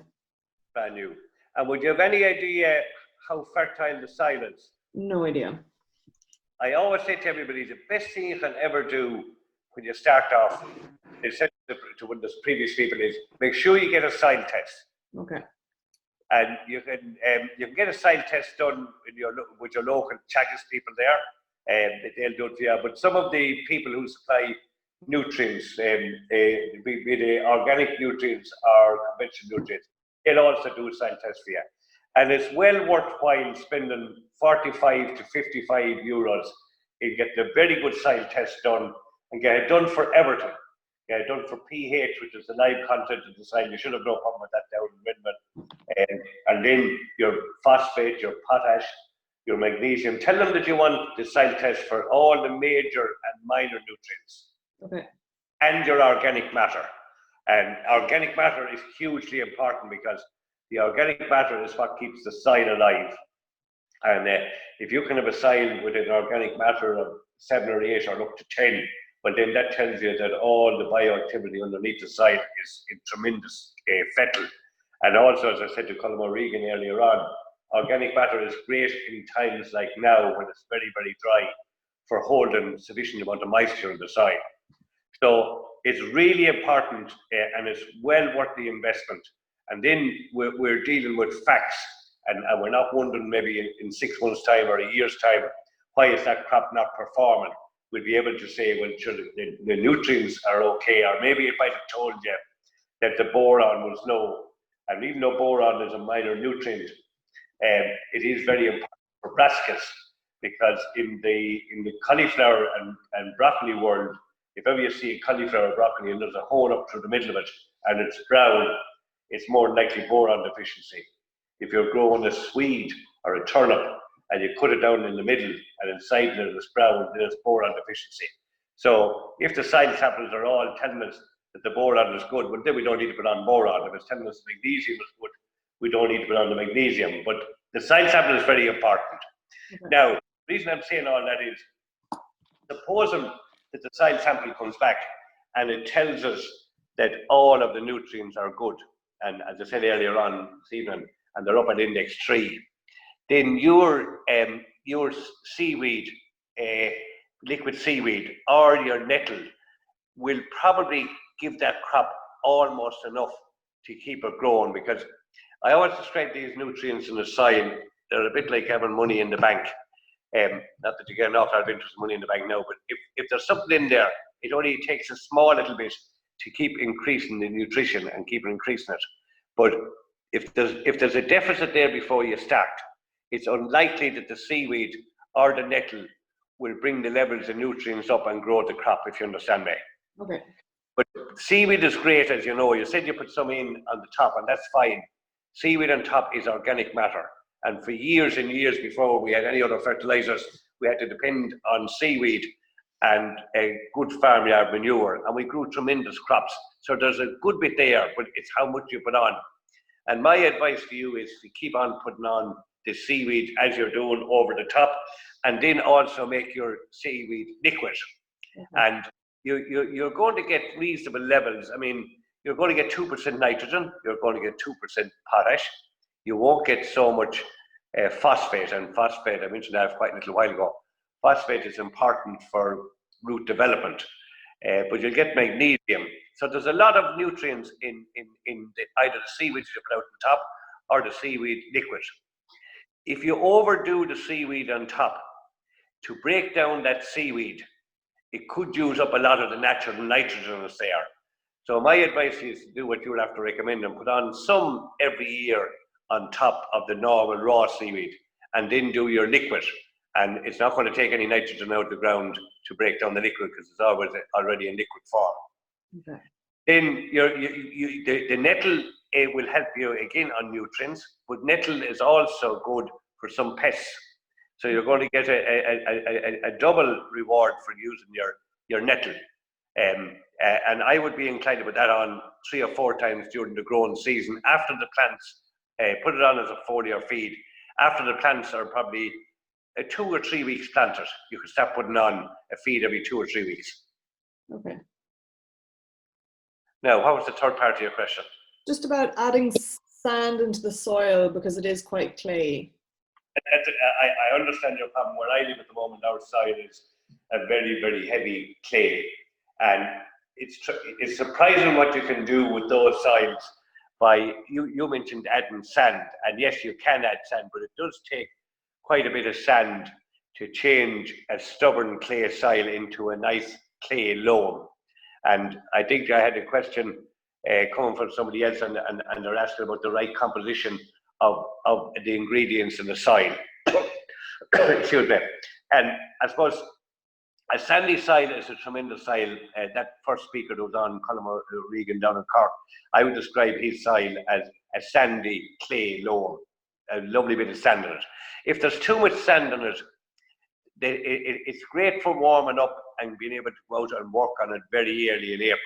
Brand new. And would you have any idea how fertile the soil is? No idea. I always say to everybody, the best thing you can ever do when you start off, I said to one of the previous people, is make sure you get a soil test. Okay. And you can get a soil test done with your local Chagas people there, they'll do it for you. But some of the people who supply nutrients, be they organic nutrients or conventional nutrients, they'll also do a soil test for you. And it's well worthwhile spending 45 to 55 euros and get the very good soil test done and get it done for everything. Get it done for pH, which is the live content of the soil. You should have no problem with that down in Redmond. And then your phosphate, your potash, your magnesium. Tell them that you want the soil test for all the major and minor nutrients. Okay. And your organic matter. And organic matter is hugely important because the organic matter is what keeps the soil alive. And if you can have a soil with an organic matter of 7 or 8 or up to 10, well then that tells you that all the bioactivity underneath the soil is in tremendous fettle. And also, as I said to Colm O'Regan earlier on, organic matter is great in times like now when it's very, very dry for holding sufficient amount of moisture in the soil. So it's really important and it's well worth the investment. And then we're dealing with facts, and we're not wondering maybe in 6 months' time or a year's time, why is that crop not performing? We'll be able to say, well, sure, the nutrients are okay, or maybe it might have told you that the boron was low. And even though boron is a minor nutrient, it is very important for brassicas, because in the cauliflower and broccoli world, if ever you see a cauliflower or broccoli and there's a hole up through the middle of it and it's brown, it's more likely boron deficiency. If you're growing a swede or a turnip and you cut it down in the middle and inside it is brown, then it's boron deficiency. So if the soil samples are all telling us that the boron is good, well then we don't need to put on boron. If it's telling us the magnesium is good, we don't need to put on the magnesium. But the soil sample is very important. Okay. Now, the reason I'm saying all that is, supposing that the soil sample comes back and it tells us that all of the nutrients are good. And as I said earlier on this evening, and they're up at index 3, then your seaweed, liquid seaweed, or your nettle will probably give that crop almost enough to keep it growing. Because I always describe these nutrients in the soil, they're a bit like having money in the bank. Not that you get an awful lot of interest in money in the bank now, but if there's something in there, it only takes a small little bit to keep increasing the nutrition and keep increasing it. But if there's a deficit there before you start, it's unlikely that the seaweed or the nettle will bring the levels of nutrients up and grow the crop, if you understand me. Okay. But seaweed is great, as you know. You said you put some in on the top, and that's fine. Seaweed on top is organic matter. And for years and years before we had any other fertilizers, we had to depend on seaweed and a good farmyard manure, and we grew tremendous crops. So there's a good bit there, but it's how much you put on. And my advice to you is to keep on putting on the seaweed as you're doing over the top, and then also make your seaweed liquid. And you're going to get reasonable levels. I mean, you're going to get 2% nitrogen, you're going to get 2% potash. You won't get so much phosphate, and phosphate, I mentioned that quite a little while ago. Phosphate is important for root development, but you'll get magnesium. So there's a lot of nutrients in either the seaweed you put out on top or the seaweed liquid. If you overdo the seaweed on top, to break down that seaweed, it could use up a lot of the natural nitrogen that's there. So my advice is to do what you'll have to recommend and put on some every year on top of the normal raw seaweed, and then do your liquid. And it's not going to take any nitrogen out of the ground to break down the liquid, because it's always already in liquid form. Okay. Then the nettle will help you again on nutrients, but nettle is also good for some pests. So you're going to get a double reward for using your nettle. And I would be inclined to put that on 3 or 4 times during the growing season after the plants. Put it on as a foliar feed. After the plants are probably 2 or 3 weeks planted, you can start putting on a feed every 2 or 3 weeks. Okay. Now, what was the third part of your question? Just about adding sand into the soil, because it is quite clayey. I understand your problem. Where I live at the moment, our soil is a very, very heavy clay. And it's surprising what you can do with those soils. You mentioned adding sand, and yes, you can add sand, but it does take quite a bit of sand to change a stubborn clay soil into a nice clay loam. And I think I had a question coming from somebody else, and they're asking about the right composition of the ingredients in the soil. Excuse me. And I suppose a sandy soil is a tremendous soil. That first speaker that was on, Colin Regan down in Cork, I would describe his soil as a sandy clay loam, a lovely bit of sand in it. If there's too much sand in it, it's great for warming up and being able to go out and work on it very early in April.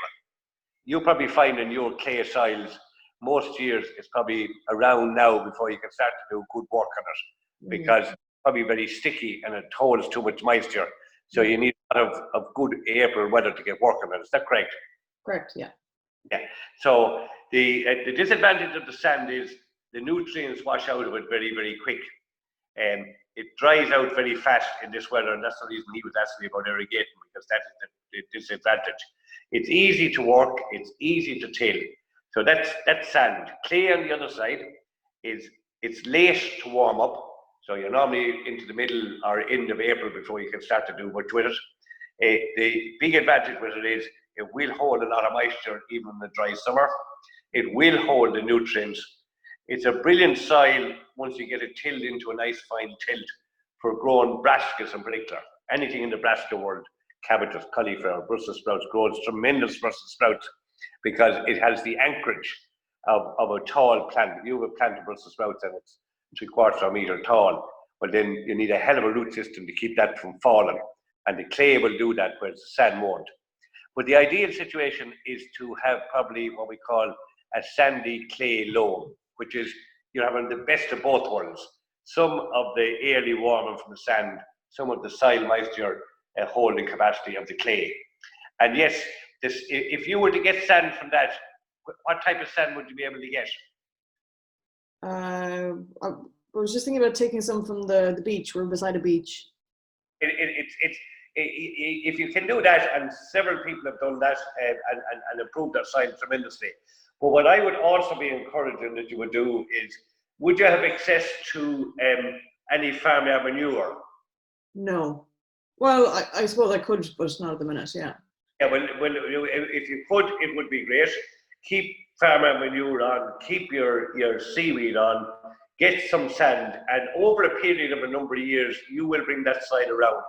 You'll probably find in your clay soils, most years it's probably around now before you can start to do good work on it, because it's probably very sticky and it holds too much moisture. So you need a lot of good April weather to get working on it. Is that correct? Correct, yeah. Yeah. So the disadvantage of the sand is the nutrients wash out of it very, very quick. It dries out very fast in this weather, and that's the reason he was asking me about irrigating, because that is the disadvantage. It's easy to work, it's easy to till. So that's sand. Clay on the other side it's late to warm up. So you're normally into the middle or end of April before you can start to do much with it. The big advantage with it is it will hold a lot of moisture even in the dry summer. It will hold the nutrients. It's a brilliant soil once you get it tilled into a nice fine tilt for growing brassicas in particular. Anything in the brassica world, cabbages, cauliflower, Brussels sprouts, grows tremendous Brussels sprouts because it has the anchorage of a tall plant. If you have a plant of Brussels sprouts and it's 3/4 of a metre tall, well then you need a hell of a root system to keep that from falling. And the clay will do that, whereas the sand won't. But the ideal situation is to have probably what we call a sandy clay loam, which is you're having the best of both worlds. Some of the early warming from the sand, some of the soil moisture holding capacity of the clay. And yes, if you were to get sand from that, what type of sand would you be able to get? I was just thinking about taking some from the beach. We're beside a beach. If you can do that, and several people have done that and improved their soil tremendously. But what I would also be encouraging that you would do is, would you have access to any farmyard manure? No. Well, I suppose I could, but not at the minute. Yeah. Yeah. Well, if you could, it would be great. Keep farmyard manure on. Keep your seaweed on. Get some sand, and over a period of a number of years, you will bring that soil around.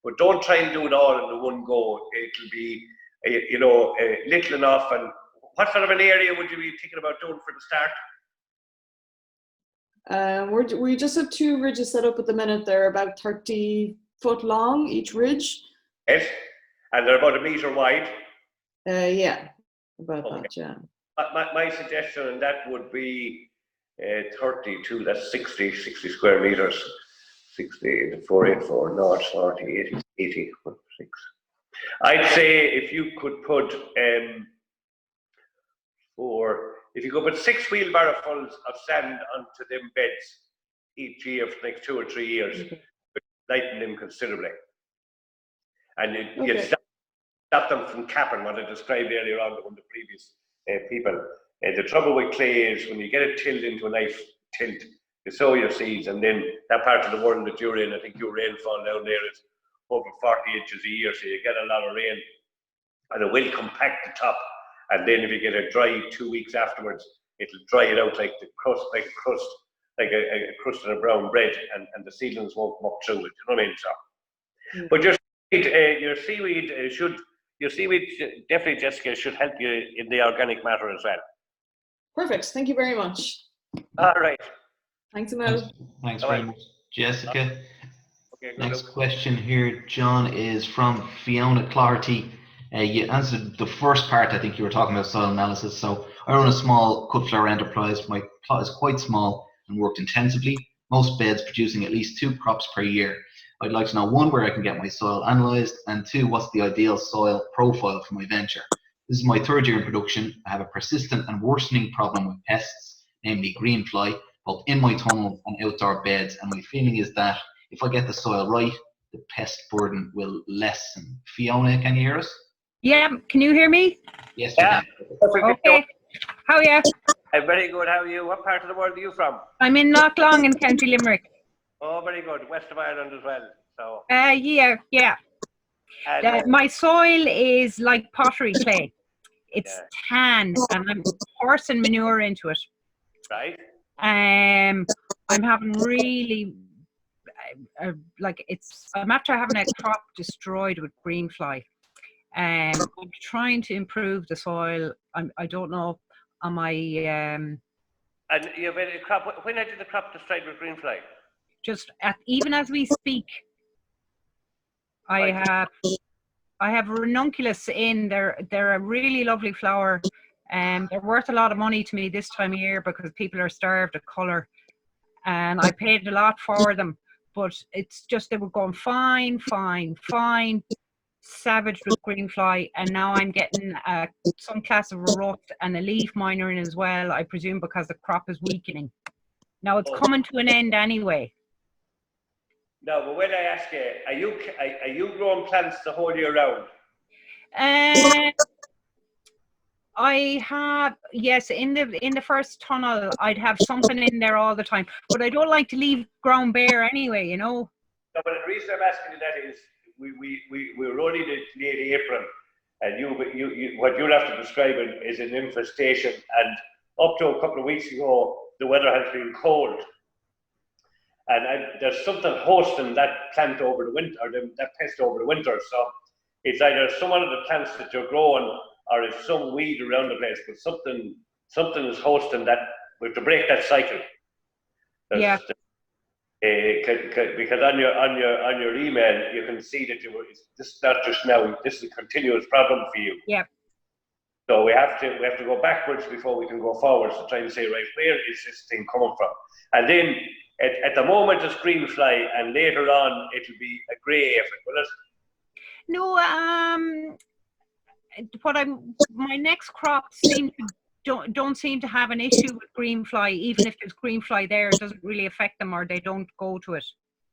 But don't try and do it all in the one go. It'll be, little enough. And what sort of an area would you be thinking about doing for the start? We just have 2 ridges set up at the minute. They're about 30 foot long, each ridge. Yes, and they're about 1 meter wide. Yeah, about Okay. that, yeah. My suggestion on that would be 32, that's 60 square meters. 60, 484, not 40, 80, 6. I'd say if you could put if you could put 6 wheelbarrowfuls of sand onto them beds each year for the next 2 or 3 years, it would lighten them considerably. And you'd stop them from capping, what I described earlier on to one of the previous people. The trouble with clay is when you get it tilled into a nice tilt, you sow your seeds, and then that part of the world that you're in, I think your rainfall down there is over 40 inches a year, so you get a lot of rain, and it will compact the top. And then if you get it dry 2 weeks afterwards, it'll dry it out like a crust in a brown bread, and the seedlings won't come up through it. You know what I mean? So, but your seaweed definitely, Jessica, should help you in the organic matter as well. Perfect. Thank you very much. All right. Thanks, Emil. Thanks very much, Jessica. Okay, Next question here, John, is from Fiona Clarty. You answered the first part. I think you were talking about soil analysis. So I run a small cut flower enterprise. My plot is quite small and worked intensively. Most beds producing at least 2 crops per year. I'd like to know, 1, where I can get my soil analysed, and 2, what's the ideal soil profile for my venture. This is my 3rd year in production. I have a persistent and worsening problem with pests, namely greenfly, both in my tunnel and outdoor beds, and my feeling is that if I get the soil right, the pest burden will lessen. Fiona, can you hear us? Yeah, can you hear me? Yes, Yeah. Okay. How are you? I'm very good. How are you? What part of the world are you from? I'm in Knocklong in County Limerick. Oh, very good. West of Ireland as well. So. Yeah. And, My soil is like pottery clay. It's tan, and I'm forcing manure into it. right. I'm having really I'm after having a crop destroyed with greenfly. I'm trying to improve the soil. I don't know. Am I? And you've had a crop. When did the crop destroyed with greenfly? Just even as we speak, I have ranunculus in. They're a really lovely flower, and they're worth a lot of money to me this time of year because people are starved of colour, and I paid a lot for them. But it's just they were going fine, savage with greenfly, and now I'm getting some class of rot and a leaf miner in as well. I presume because the crop is weakening. Now it's coming to an end anyway. No, but when I ask you, are you growing plants the whole year round? I have, yes, in the first tunnel I'd have something in there all the time, but I don't like to leave ground bare anyway, you know. No, but the reason I'm asking you that is we're only late April, and what you'll have to describe it is an infestation, and up to a couple of weeks ago the weather has been cold. And there's something hosting that plant over the winter, or that pest over the winter. So it's either some of the plants that you're growing, or it's some weed around the place. But something is hosting that. We have to break that cycle. Yeah. Because on your email you can see that this is not just now. This is a continuous problem for you. Yeah. So we have to go backwards before we can go forwards to try and say, right, where is this thing coming from? And then at the moment it's greenfly, and later on it'll be a grey aphid, will it? No, my next crops don't seem to have an issue with green fly. Even if there's green fly there, it doesn't really affect them, or they don't go to it.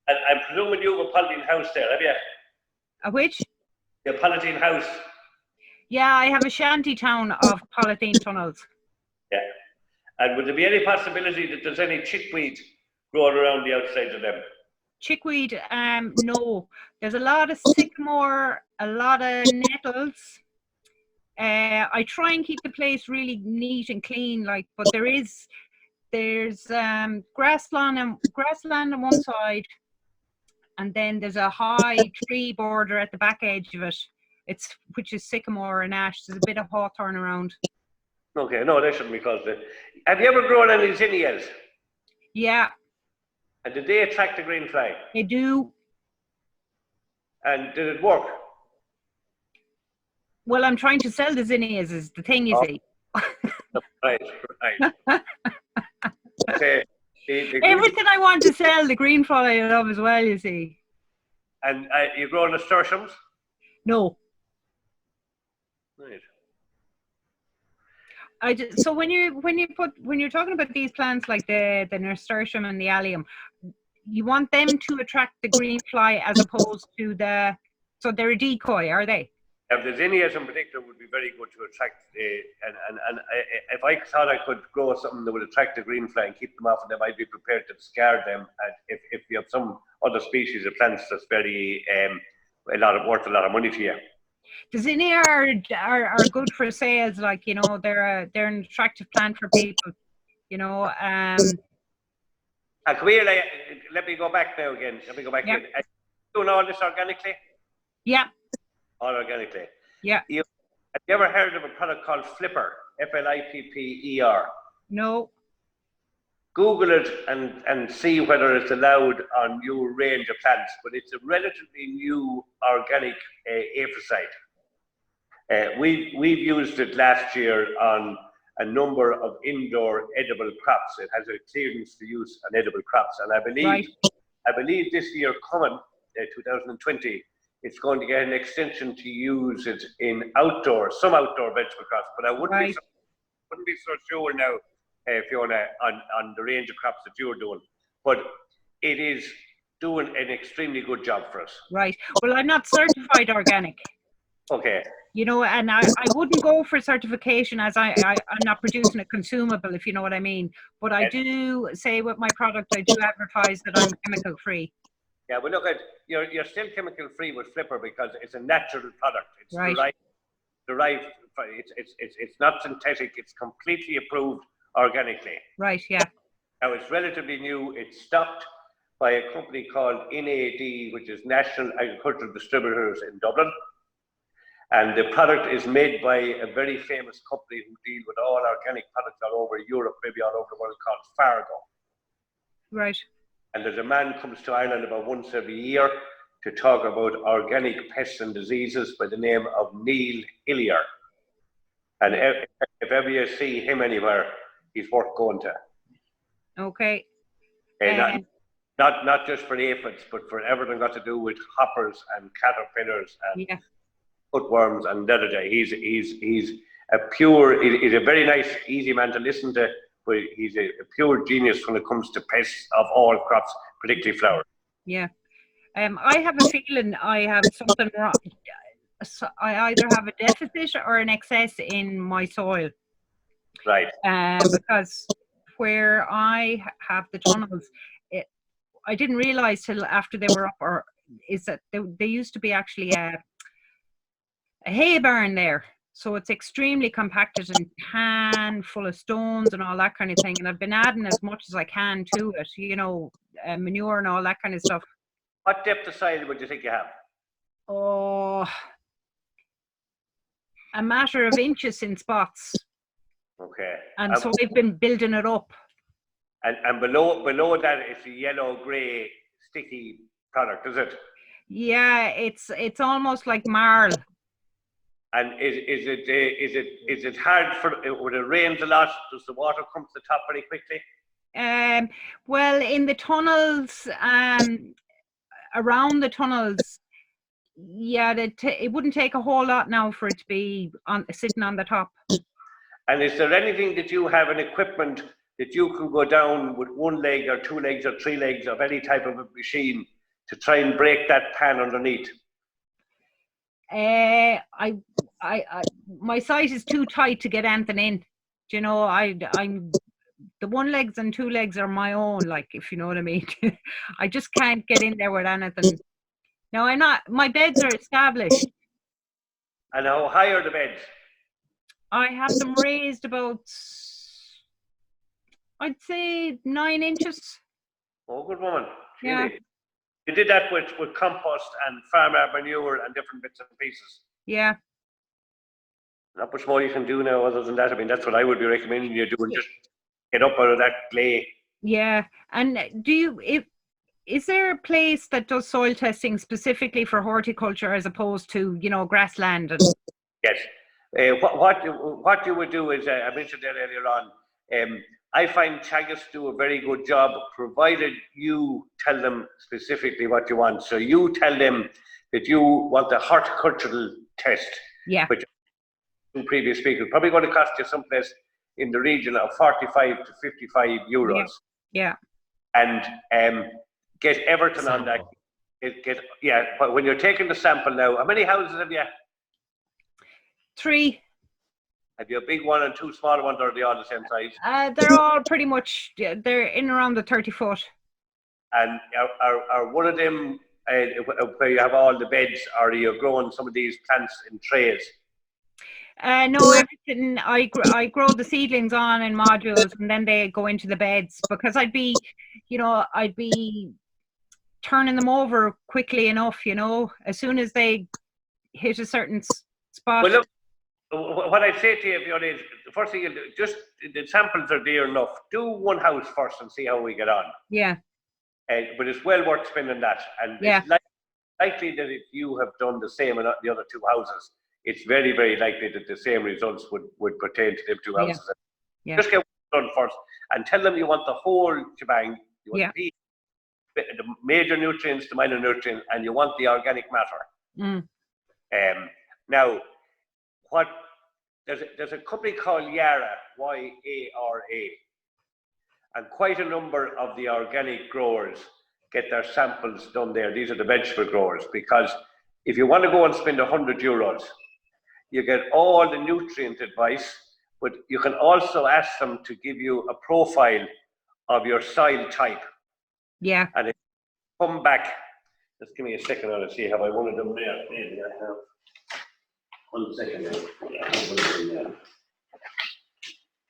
And I'm presuming you have a polythene house there, have you? A which? A polythene house. Yeah, I have a shanty town of polythene tunnels. Yeah. And would there be any possibility that there's any chickweed growing around the outside of them? Chickweed, no. There's a lot of sycamore, a lot of nettles. I try and keep the place really neat and clean, but there's grassland on one side, and then there's a high tree border at the back edge of it. Which is sycamore and ash. There's a bit of hawthorn around. Okay, no, that shouldn't be caused. Have you ever grown any zinnias? Yeah. And did they attract the green fly? They do. And did it work? Well, I'm trying to sell the zinnias is the thing, you see. Right. Okay. Everything I want to sell, the green fly I love as well, you see. And you growing nasturtiums? No. Right. So when you're talking about these plants like the nasturtium and the allium, you want them to attract the green fly as opposed to so they're a decoy, are they? The zinnias in particular would be very good to attract, and if I thought I could grow something that would attract the green fly and keep them off of them, I'd be prepared to discard them. And if you have some other species of plants that's very worth a lot of money to you. The zinnia are good for sales, they're an attractive plant for people, Come here, let me go back now again. Let me go back again. Are you doing all this organically? Yeah. All organically? Yeah. Have you ever heard of a product called Flipper? Flipper? No. Google it and see whether it's allowed on your range of plants, but it's a relatively new organic aphrodite. We've used it last year on a number of indoor edible crops. It has a clearance to use on edible crops, and I believe this year coming, 2020, it's going to get an extension to use it in some outdoor vegetable crops. But I wouldn't be so sure now, Fiona, on the range of crops that you're doing. But it is doing an extremely good job for us. Right. Well, I'm not certified organic. Okay. And I wouldn't go for certification as I'm not producing a consumable, if you know what I mean. But I do say with my product, I do advertise that I'm chemical free. Yeah, but look, you're still chemical free with Flipper because it's a natural product. It's derived. It's not synthetic. It's completely approved organically. Right. Yeah. Now it's relatively new. It's stocked by a company called NAD, which is National Agricultural Distributors in Dublin. And the product is made by a very famous company who deal with all organic products all over Europe, maybe all over the world, called Fargo. Right. And there's a man who comes to Ireland about once every year to talk about organic pests and diseases by the name of Neil Hillier. And if ever you see him anywhere, he's worth going to. Okay. Not just for aphids, but for everything got to do with hoppers and caterpillars and footworms and He's a very nice, easy man to listen to, but he's a pure genius when it comes to pests of all crops, particularly flowers. Yeah. I have a feeling I have something wrong. So I either have a deficit or an excess in my soil. Right. Because where I have the tunnels, I didn't realize till after they were up, is that they used to be actually a hay barn there. So it's extremely compacted and tan, full of stones and all that kind of thing. And I've been adding as much as I can to it, manure and all that kind of stuff. What depth of soil would you think you have? Oh, a matter of inches in spots. Okay. And so we've been building it up. And below that it's a yellow-grey sticky product, is it? Yeah, it's almost like marl. And is it hard when it rains a lot? Does the water come to the top very quickly? Well, in the tunnels, around the tunnels, Yeah, it wouldn't take a whole lot now for it to be sitting on the top. And is there anything that you have in equipment that you can go down with 1 leg or 2 legs or 3 legs of any type of a machine to try and break that pan underneath? My size is too tight to get anything in. Do you know, I'm the 1 legs and 2 legs are my own, like, if you know what I mean. I just can't get in there with anything. No, I'm not. My beds are established. And how high are the beds? I have them raised about, I'd say 9 inches. Oh, good woman. Yeah. Really? You did that with compost and farm manure and different bits and pieces. Yeah. Not much more you can do now other than that. I mean, that's what I would be recommending you doing. Just get up out of that clay. Yeah. And is there a place that does soil testing specifically for horticulture as opposed to, you know, grassland? Yes. What you would do is, I mentioned that earlier on, I find Teagasc do a very good job, provided you tell them specifically what you want. So you tell them that you want a horticultural test, yeah, which in previous speakers probably going to cost you someplace in the region of 45 to 55 euros. Yeah. And get everything on that. But when you're taking the sample now, how many houses have you? 3. Have you a big one and 2 smaller ones, or are they all the same size? They're all pretty much, they're in around the 30 foot. And are one of them where you have all the beds, or are you growing some of these plants in trays? No, everything, I grow the seedlings on in modules and then they go into the beds, because I'd be turning them over quickly enough, you know, as soon as they hit a certain spot. Well, look, what I say to you, Fiona, is the first thing you do, just the samples are dear enough. Do 1 house first and see how we get on. Yeah. But it's well worth spending that. And yeah, it's likely that if you have done the same in the other 2 houses, it's very, very likely that the same results would pertain to them 2 houses. Yeah. Just get one done first and tell them you want the whole shebang. You want the major nutrients, the minor nutrients, and you want the organic matter. Now, there's a company called Yara, Y-A-R-A, and quite a number of the organic growers get their samples done there. These are the vegetable growers, because if you want to go and spend 100 euros, you get all the nutrient advice, but you can also ask them to give you a profile of your soil type. Yeah. And it come back. Just give me a second to see have I one of them there. Maybe I have. 1 second.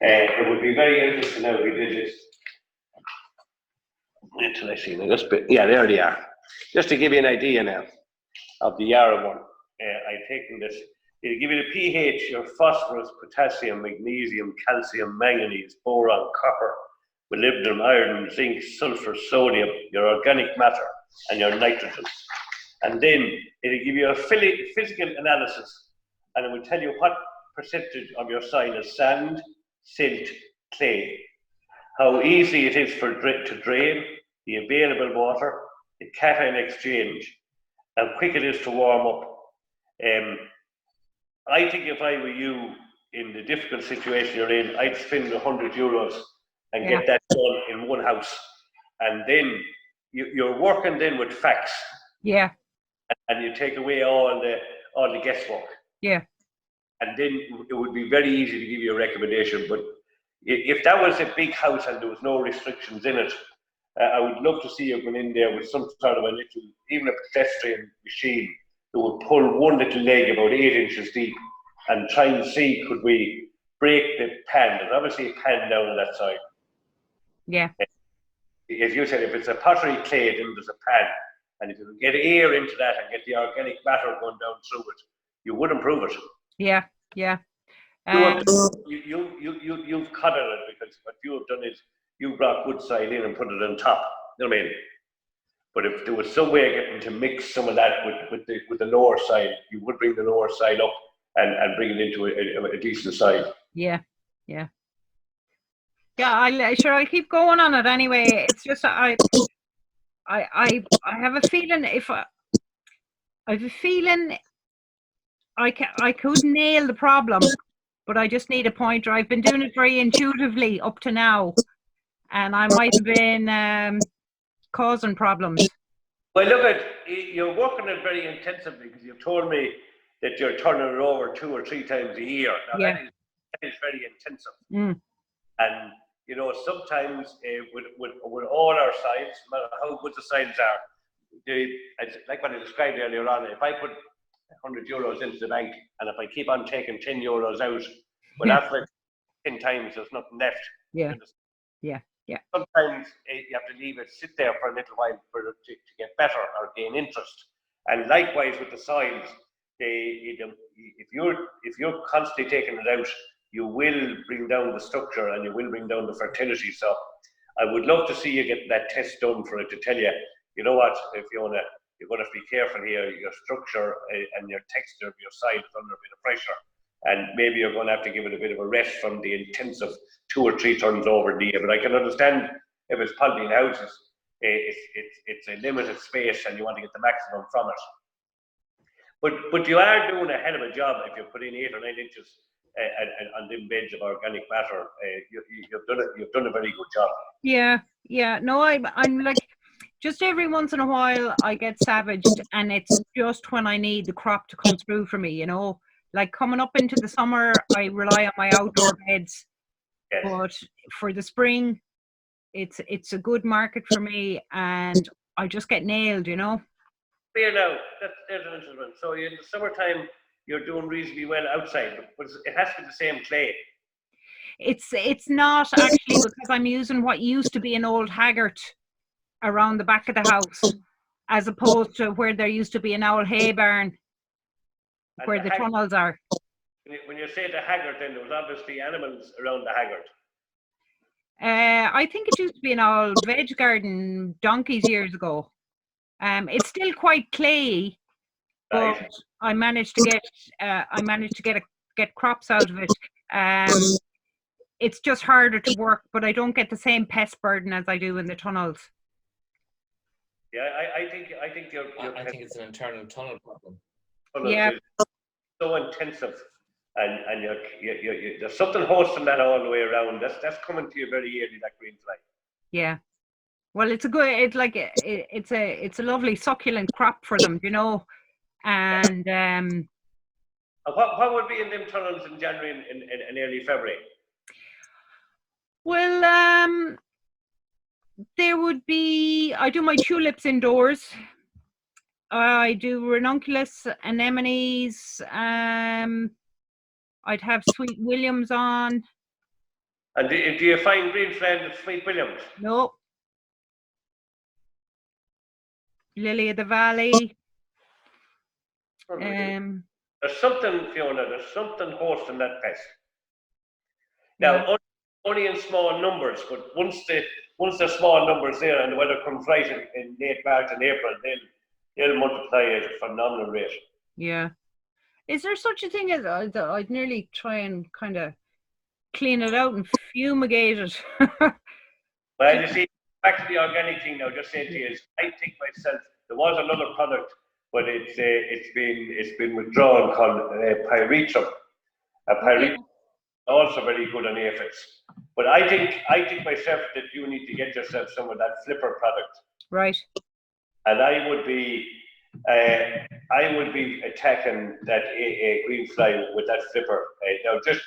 It would be very interesting now if we did this. Until I see them. Yeah, there they are. Just to give you an idea now of the Yara one. I've taken this. It'll give you the pH, your phosphorus, potassium, magnesium, calcium, manganese, boron, copper, molybdenum, iron, zinc, sulfur, sodium, your organic matter, and your nitrogen. And then it'll give you a physical analysis, and it will tell you what percentage of your soil is sand, silt, clay, how easy it is to drain, the available water, the cation exchange, how quick it is to warm up. I think if I were you in the difficult situation you're in, I'd spend 100 euros and get that done in 1 house. And then you're working then with facts. Yeah. And you take away all the guesswork. Yeah. And then it would be very easy to give you a recommendation. But if that was a big house and there was no restrictions in it, I would love to see you going in there with some sort of a little, even a pedestrian machine that would pull one little leg about 8 inches deep and try and see could we break the pan. There's obviously a pan down on that side. Yeah. If you said if it's a pottery clay, then there's a pan. And if you can get air into that and get the organic matter going down through it, you would improve it. Yeah, yeah. You've cut it, because what you have done is you brought good soil in and put it on top. You know what I mean? But if there was some way of getting to mix some of that with the lower side, you would bring the lower side up and bring it into a decent side. Yeah, yeah. Yeah, I'll keep going on it anyway. It's just I have a feeling if I've a feeling I could nail the problem, but I just need a pointer. I've been doing it very intuitively up to now, and I might have been causing problems. Well, look at you're working it very intensively because you've told me that you're turning it over 2 or 3 times a year. Now, Yeah. that is very intensive. Mm. And you know, sometimes with all our science, no matter how good the science are, like what I described earlier on, if I put 100 euros into the bank and if I keep on taking 10 euros out, well, after 10 times, there's nothing left. Yeah. Yeah. Yeah. Sometimes you have to leave it sit there for a little while for it to get better or gain interest. And likewise with the soils, if you're constantly taking it out, you will bring down the structure and you will bring down the fertility. So I would love to see you get that test done for it to tell you, you know what, if you're going to be careful here, your structure and your texture of your soil is under a bit of pressure. And maybe you're going to have to give it a bit of a rest from the intensive 2 or 3 turns over the year. But I can understand if it's polythene houses, it's a limited space and you want to get the maximum from it. But you are doing a hell of a job if you put in 8 or 9 inches on them beds of organic matter. You've done a very good job. Yeah. No, I'm like, just every once in a while I get savaged, and it's just when I need the crop to come through for me, you know. Like coming up into the summer, I rely on my outdoor beds. Yes. But for the spring, it's a good market for me, and I just get nailed, you know. Fair now, there's an interesting one. So in the summertime, you're doing reasonably well outside, but it has to be the same clay. It's not actually, because I'm using what used to be an old haggart around the back of the house, as opposed to where there used to be an old hay barn where the tunnels are. When you say the haggard, then there was obviously animals around the haggard. I think it used to be an old veg garden donkeys years ago. It's still quite clayey, but Right. I managed to get crops out of it. It's just harder to work, but I don't get the same pest burden as I do in the tunnels. Yeah, I think I think it's an internal tunnel problem. Yeah. So intensive, and you're there's something hosting that all the way around. That's coming to you very early, that green fly. Yeah. Well, it's a lovely succulent crop for them, you know. And what would be in them tunnels in January and early February? well, there would be, I do my tulips indoors. I do ranunculus, anemones. I'd have Sweet Williams on. And do you find green fly and Sweet Williams? No. Lily of the Valley. There's something, Fiona, there's something hosting that pest. Now, only in small numbers, but once there's small numbers there and the weather comes right in late March and April, they'll multiply at a phenomenal rate. Yeah. Is there such a thing as, I'd nearly try and kind of clean it out and fumigate it? Well, you see, back to the organic thing now, just saying to you, is I think myself, there was another product, but it's been withdrawn called pyrethrum. Pyrethrum is also very good on aphids. But I think myself that you need to get yourself some of that flipper product. Right. And I would be attacking that green fly with that flipper. Now just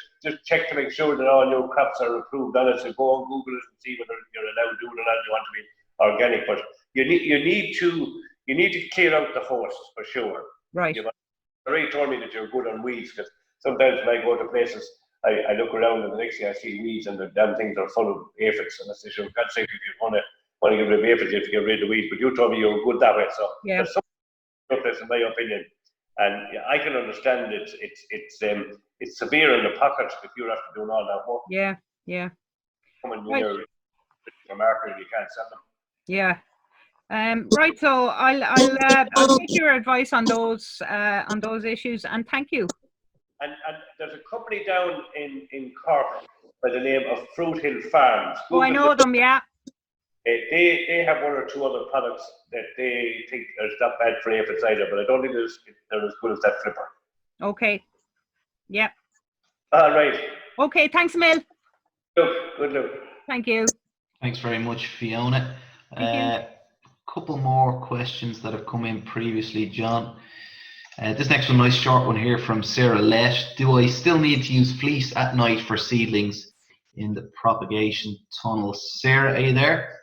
check to make sure that all your crops are approved on it. So go on Google it and see whether you're allowed to do it or not. You want to be organic, but you need to clear out the host for sure. Right. You already told me that you're good on weeds, because sometimes when I go to places, I look around and the next thing I see weeds and the damn things are full of aphids. And I say, sure, God's sake, if you want to get rid of aphids, you have to get rid of the weeds. But you told me you were good that way. So there's something in my opinion. And yeah, I can understand it's severe in the pocket if you're after doing all that work. Yeah. Coming near the market, you can't sell them. Yeah. Right. So I'll take your advice on those issues, and thank you. And there's a company down in Cork by the name of Fruit Hill Farms. Oh, I know them. Yeah. They have one or two other products that they think is not bad for aphids either, but I don't think they're as good as that flipper. Okay. Yeah. All right. Okay. Thanks, Mel. Good luck. Thank you. Thanks very much, Fiona. Thank you. Couple more questions that have come in previously, John. This next one, nice short one here from Sarah Lett. Do I still need to use fleece at night for seedlings in the propagation tunnel? Sarah, are you there?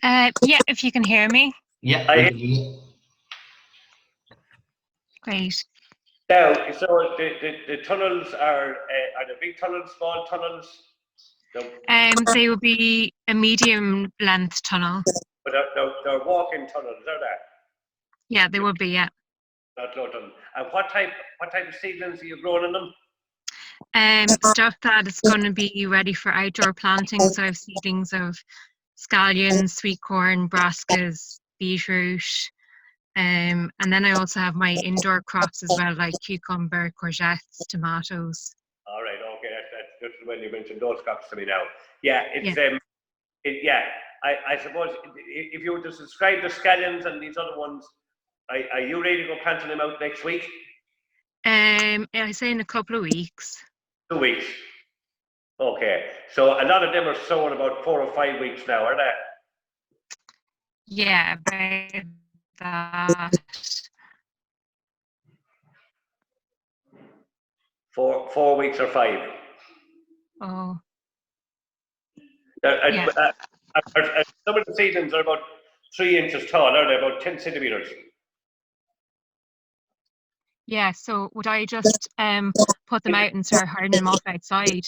Yeah, if you can hear me. Yeah. Great. Now, so the tunnels are the big tunnels, small tunnels? They would be a medium length tunnel. But they're walking tunnels, are they? Yeah, they would be, yeah. Not low tunnel. And what type of seedlings are you growing in them? Stuff that is going to be ready for outdoor planting. So I have seedlings of scallions, sweet corn, brassicas, beetroot. And then I also have my indoor crops as well, like cucumber, courgettes, tomatoes. All right, okay, that's just when you mentioned those crops to me now. Yeah, it's I suppose if you were to subscribe to scallions and these other ones, are you ready to go planting them out next week? I say in a couple of weeks. 2 weeks. Okay, so a lot of them are sowing about 4 or 5 weeks now, are they? Yeah, about that. 4 weeks or 5. Oh. Some of the seedlings are about 3 inches tall, are they? About 10 centimeters. Yeah, so would I just put them out and start hardening them off outside?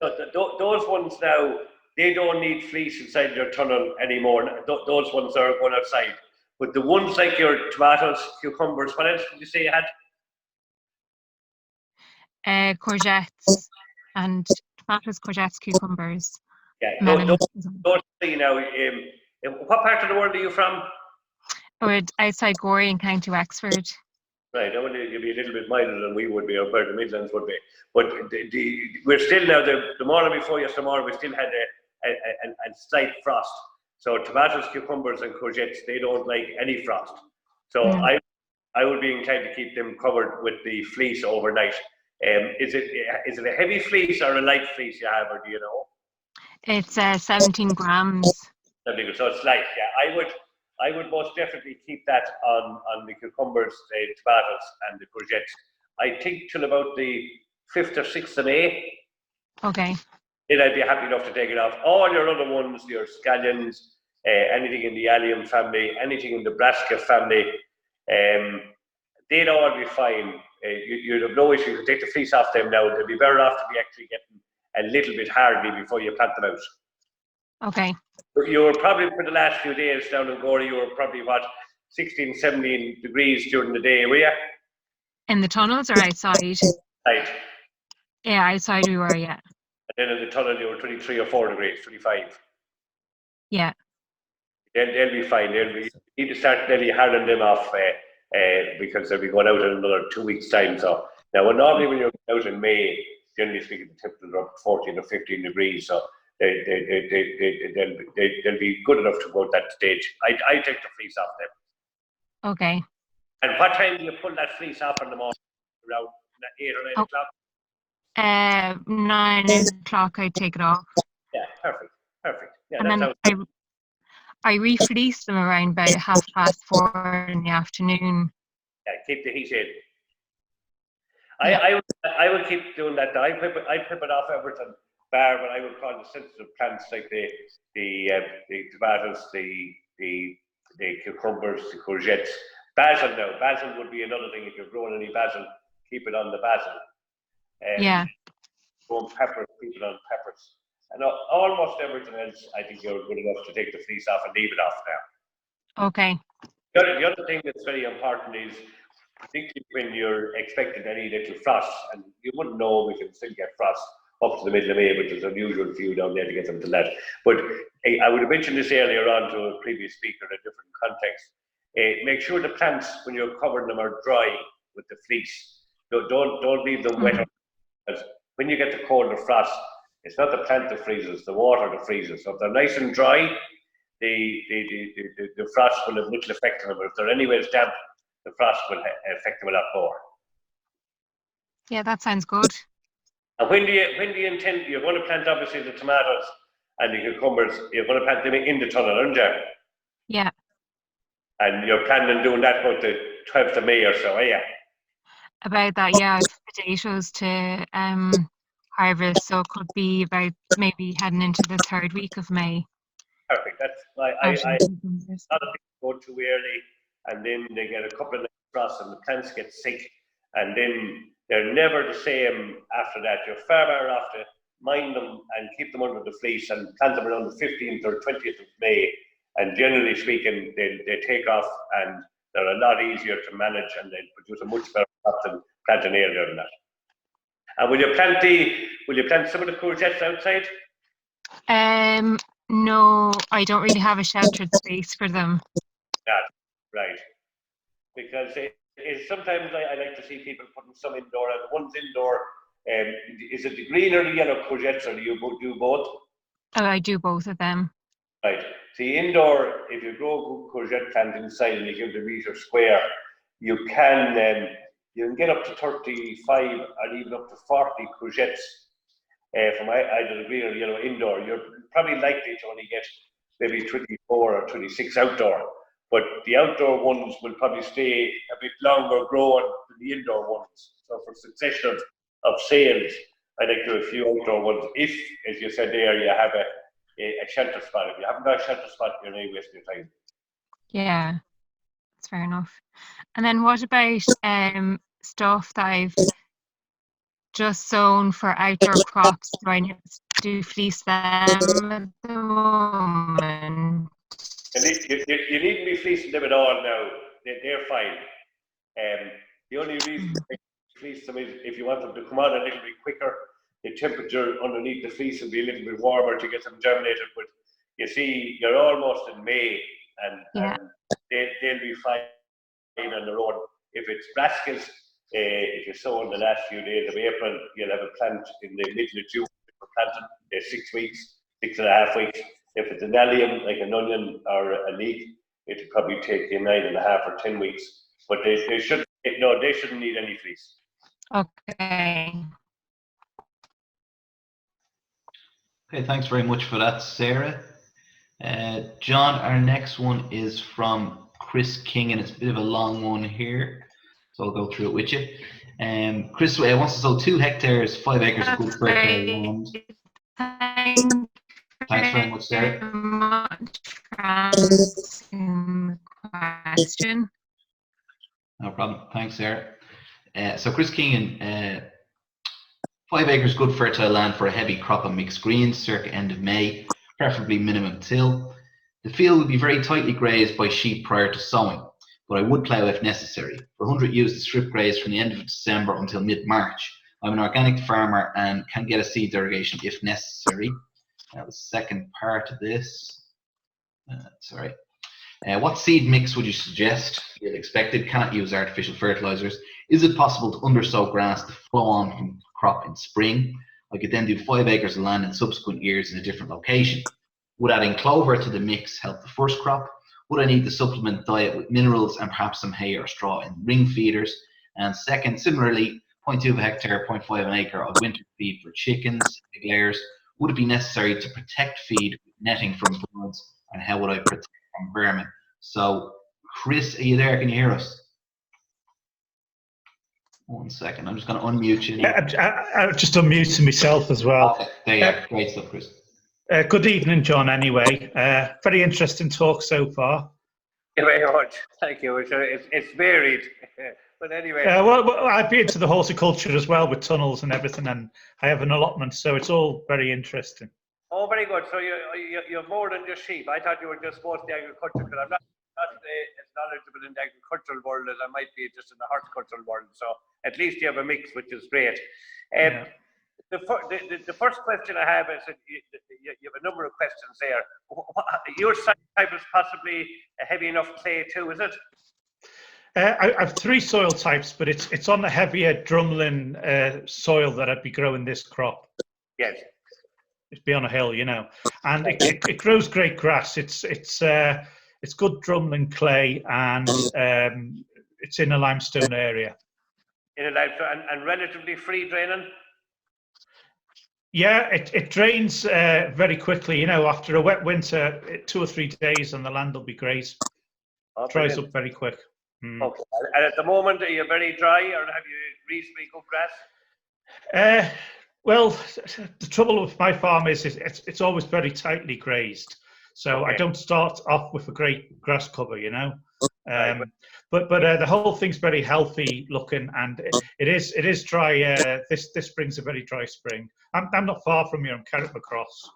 Those ones now, they don't need fleece inside your tunnel anymore. Those ones are going outside. But the ones like your tomatoes, cucumbers, what else did you say you had? Courgettes and tomatoes, courgettes, cucumbers. Yeah, those three now. What part of the world are you from? Outside Gorey in County Wexford. Right, that would be a little bit milder than we would be, or where the Midlands would be. But we're still now, the morning before yesterday, we still had a slight frost. So tomatoes, cucumbers and courgettes, they don't like any frost. So I would be inclined to keep them covered with the fleece overnight. Is it a heavy fleece or a light fleece you have, or do you know? It's 17 grams. So it's light, yeah. I would most definitely keep that on the cucumbers, the tomatoes and the courgettes. I think till about the 5th or 6th of May. Okay. Then I'd be happy enough to take it off. All your other ones, your scallions, anything in the allium family, anything in the brassica family, they'd all be fine. You'd have no issue. You could take the fleece off them now. They'd be better off to be actually getting a little bit hardy before you plant them out. Okay. You were probably, for the last few days down in Gorey, you were probably, 16, 17 degrees during the day, were you? In the tunnels or outside? Right. Yeah, outside we were, yeah. And then in the tunnel, you were 23 or 4 degrees, 25. Yeah. They'll be fine. You need to start nearly hardening them off because they'll be going out in another 2 weeks' time. So now, normally when you're out in May, generally speaking, the temperatures are up 14 or 15 degrees. So they'll be good enough to go at that stage. I take the fleece off them. Okay. And what time do you pull that fleece off in the morning? Around 8 or 9 o'clock? 9 o'clock I'd take it off. Yeah, perfect. Yeah, and then I refleece them around about 4:30 in the afternoon. Yeah, keep the heat in. I would keep doing that. I pip it off everything, bar what I would call the sensitive plants like the tomatoes, the cucumbers, the courgettes. Basil now. Basil would be another thing. If you're growing any basil, keep it on the basil. Yeah. Growing peppers, keep it on peppers. And almost everything else, I think you're good enough to take the fleece off and leave it off now. Okay. The other thing that's very important is, particularly when you're expecting any little frost, and you wouldn't know we can still get frost up to the middle of May, but there's unusual few down there to get them to that. But I would have mentioned this earlier on to a previous speaker in a different context. Make sure the plants, when you're covering them, are dry with the fleece. Don't leave them wet. Because when you get the cold or frost, It's not the plant that freezes, the water that freezes. So if they're nice and dry, the frost will have little effect on them. But if they're anyways damp, the frost will affect them a lot more. Yeah, that sounds good. And when do you intend, you're going to plant obviously the tomatoes and the cucumbers, you're going to plant them in the tunnel, aren't you? Yeah. And you're planning on doing that about the 12th of May or so, are you? About that, yeah, I've potatoes to harvest, so it could be about maybe heading into the 3rd week of May. Perfect. That's a lot of people go too early, and then they get a couple of nights frost, and the plants get sick, and then they're never the same after that. You're far better off to mind them and keep them under the fleece and plant them around the 15th or 20th of May. And generally speaking, they take off and they're a lot easier to manage, and they produce a much better crop than planting earlier than that. And will you plant some of the courgettes outside? No, I don't really have a sheltered space for them. Right. Because sometimes I like to see people putting some indoor, and one's indoor. Is it the green or the yellow courgettes, or do you do both? Oh, I do both of them. Right. See, indoor, if you grow a courgette plant inside and you give the meter square, you can get up to 35 or even up to 40 courgettes from either the green or the yellow indoor. You're probably likely to only get maybe 24 or 26 outdoor, but the outdoor ones will probably stay a bit longer growing than the indoor ones. So for succession of sales, I like to do a few outdoor ones. If, as you said there, you have a shelter spot. If you haven't got a shelter spot, you're not wasting your time. Yeah, that's fair enough. And then what about stuff that I've just sown for outdoor crops? Do I do fleece them at the moment? You needn't be fleecing them at all now. They're fine. The only reason to fleece them is if you want them to come on a little bit quicker. The temperature underneath the fleece will be a little bit warmer to get them germinated. But you see, you're almost in May, and they'll be fine on their own. If it's brassicas, if you sow in the last few days of April, you'll have a plant in the middle of June for planting. 6 weeks, 6.5 weeks. If it's an allium, like an onion or a leek, it'll probably take you 9.5 or 10 weeks. But they shouldn't need any fleece. Okay. Okay, thanks very much for that, Sarah. John, our next one is from Chris King, and it's a bit of a long one here, so I'll go through it with you. Chris wants to sow 2 hectares, 5 acres of good fertile land. Thanks very much, Sarah. Question. No problem. Thanks, Sarah. So Chris King, 5 acres good fertile land for a heavy crop of mixed greens, circa end of May, preferably minimum till. The field will be very tightly grazed by sheep prior to sowing, but I would plough if necessary. For 100 ewes to strip graze from the end of December until mid-March. I'm an organic farmer and can get a seed irrigation if necessary. Now the second part of this, what seed mix would you suggest? You'll expected, cannot use artificial fertilizers. Is it possible to undersow grass to flow on from crop in spring? I could then do 5 acres of land in subsequent years in a different location. Would adding clover to the mix help the first crop? Would I need to supplement diet with minerals and perhaps some hay or straw in ring feeders? And second, similarly, 0.2 of a hectare, 0.5 an acre of winter feed for chickens, big layers. Would it be necessary to protect feed with netting from birds? And how would I protect from vermin? So, Chris, are you there? Can you hear us? 1 second, I'm just going to unmute you. Yeah, I'm just unmuting myself as well. Okay, there you are. Great stuff, Chris. Good evening, John, anyway. Very interesting talk so far. Thank you very much. Thank you. It's varied. But anyway. Well, I've been to the horticulture as well with tunnels and everything, and I have an allotment, so it's all very interesting. Oh, very good. So you're more than just sheep. I thought you were just mostly agriculture, because I'm not as knowledgeable in the agricultural world as I might be just in the horticultural world. So at least you have a mix, which is great. Yeah. The first question I have is, you have a number of questions there. Your type is possibly a heavy enough clay too, is it? I have 3 soil types, but it's on the heavier drumlin soil that I'd be growing this crop. Yes. be on a hill, you know, and it grows great grass. It's good drumlin clay, and it's in a limestone area. In a limestone and relatively free draining. Yeah, it drains very quickly. You know, after a wet winter, 2 or 3 days, and the land will be great. Oh, Dries up very quick. Okay. And at the moment, are you very dry, or have you reasonably good grass? Well, the trouble with my farm is it's always very tightly grazed, so I don't start off with a great grass cover, you know. But the whole thing's very healthy looking, and it is dry. This spring's a very dry spring. I'm not far from you. I'm Carrickmacross.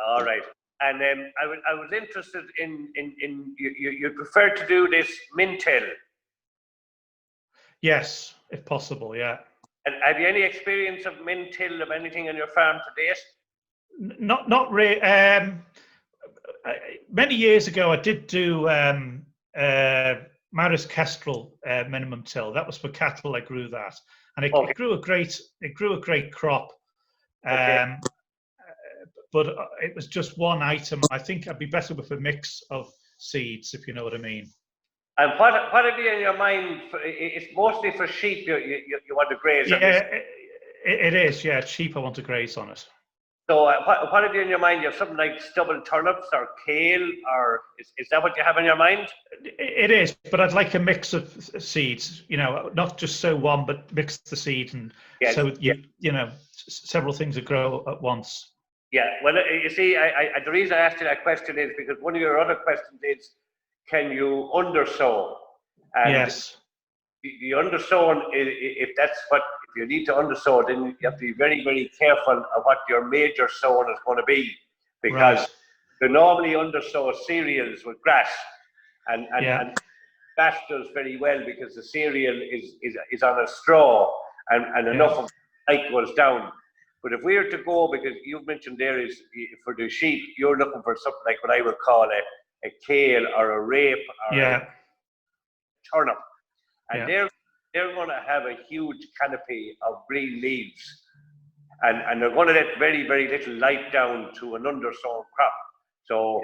All right. And I was interested in you prefer to do this mint hill. Yes, if possible, yeah. And have you any experience of mint hill of anything on your farm to date? Not really. Many years ago, I did do Maris Kestrel minimum till. That was for cattle. I grew that, and it grew a great crop. But it was just one item. I think I'd be better with a mix of seeds, if you know what I mean. And what have you in your mind? It's mostly for sheep you want to graze. Yeah, it is. Yeah, sheep. I want to graze on it. So what have you in your mind? You have something like stubble turnips or kale, or is that what you have in your mind? It is, but I'd like a mix of seeds. You know, not just sow one, but mix the seed, and so you know, several things that grow at once. Yeah. Well, you see, the reason I asked you that question is because one of your other questions is, can you undersow? And yes. The undersowing, if you need to undersow, then you have to be very, very careful of what your major sowing is going to be, because you normally undersow cereals with grass, and grass does very well because the cereal is on a straw, and enough of the light goes down. But if we were to go, because you've mentioned there is for the sheep, you're looking for something like what I would call a kale or a rape or a turnip. And they're going to have a huge canopy of green leaves, and they're going to let very, very little light down to an undersown crop. So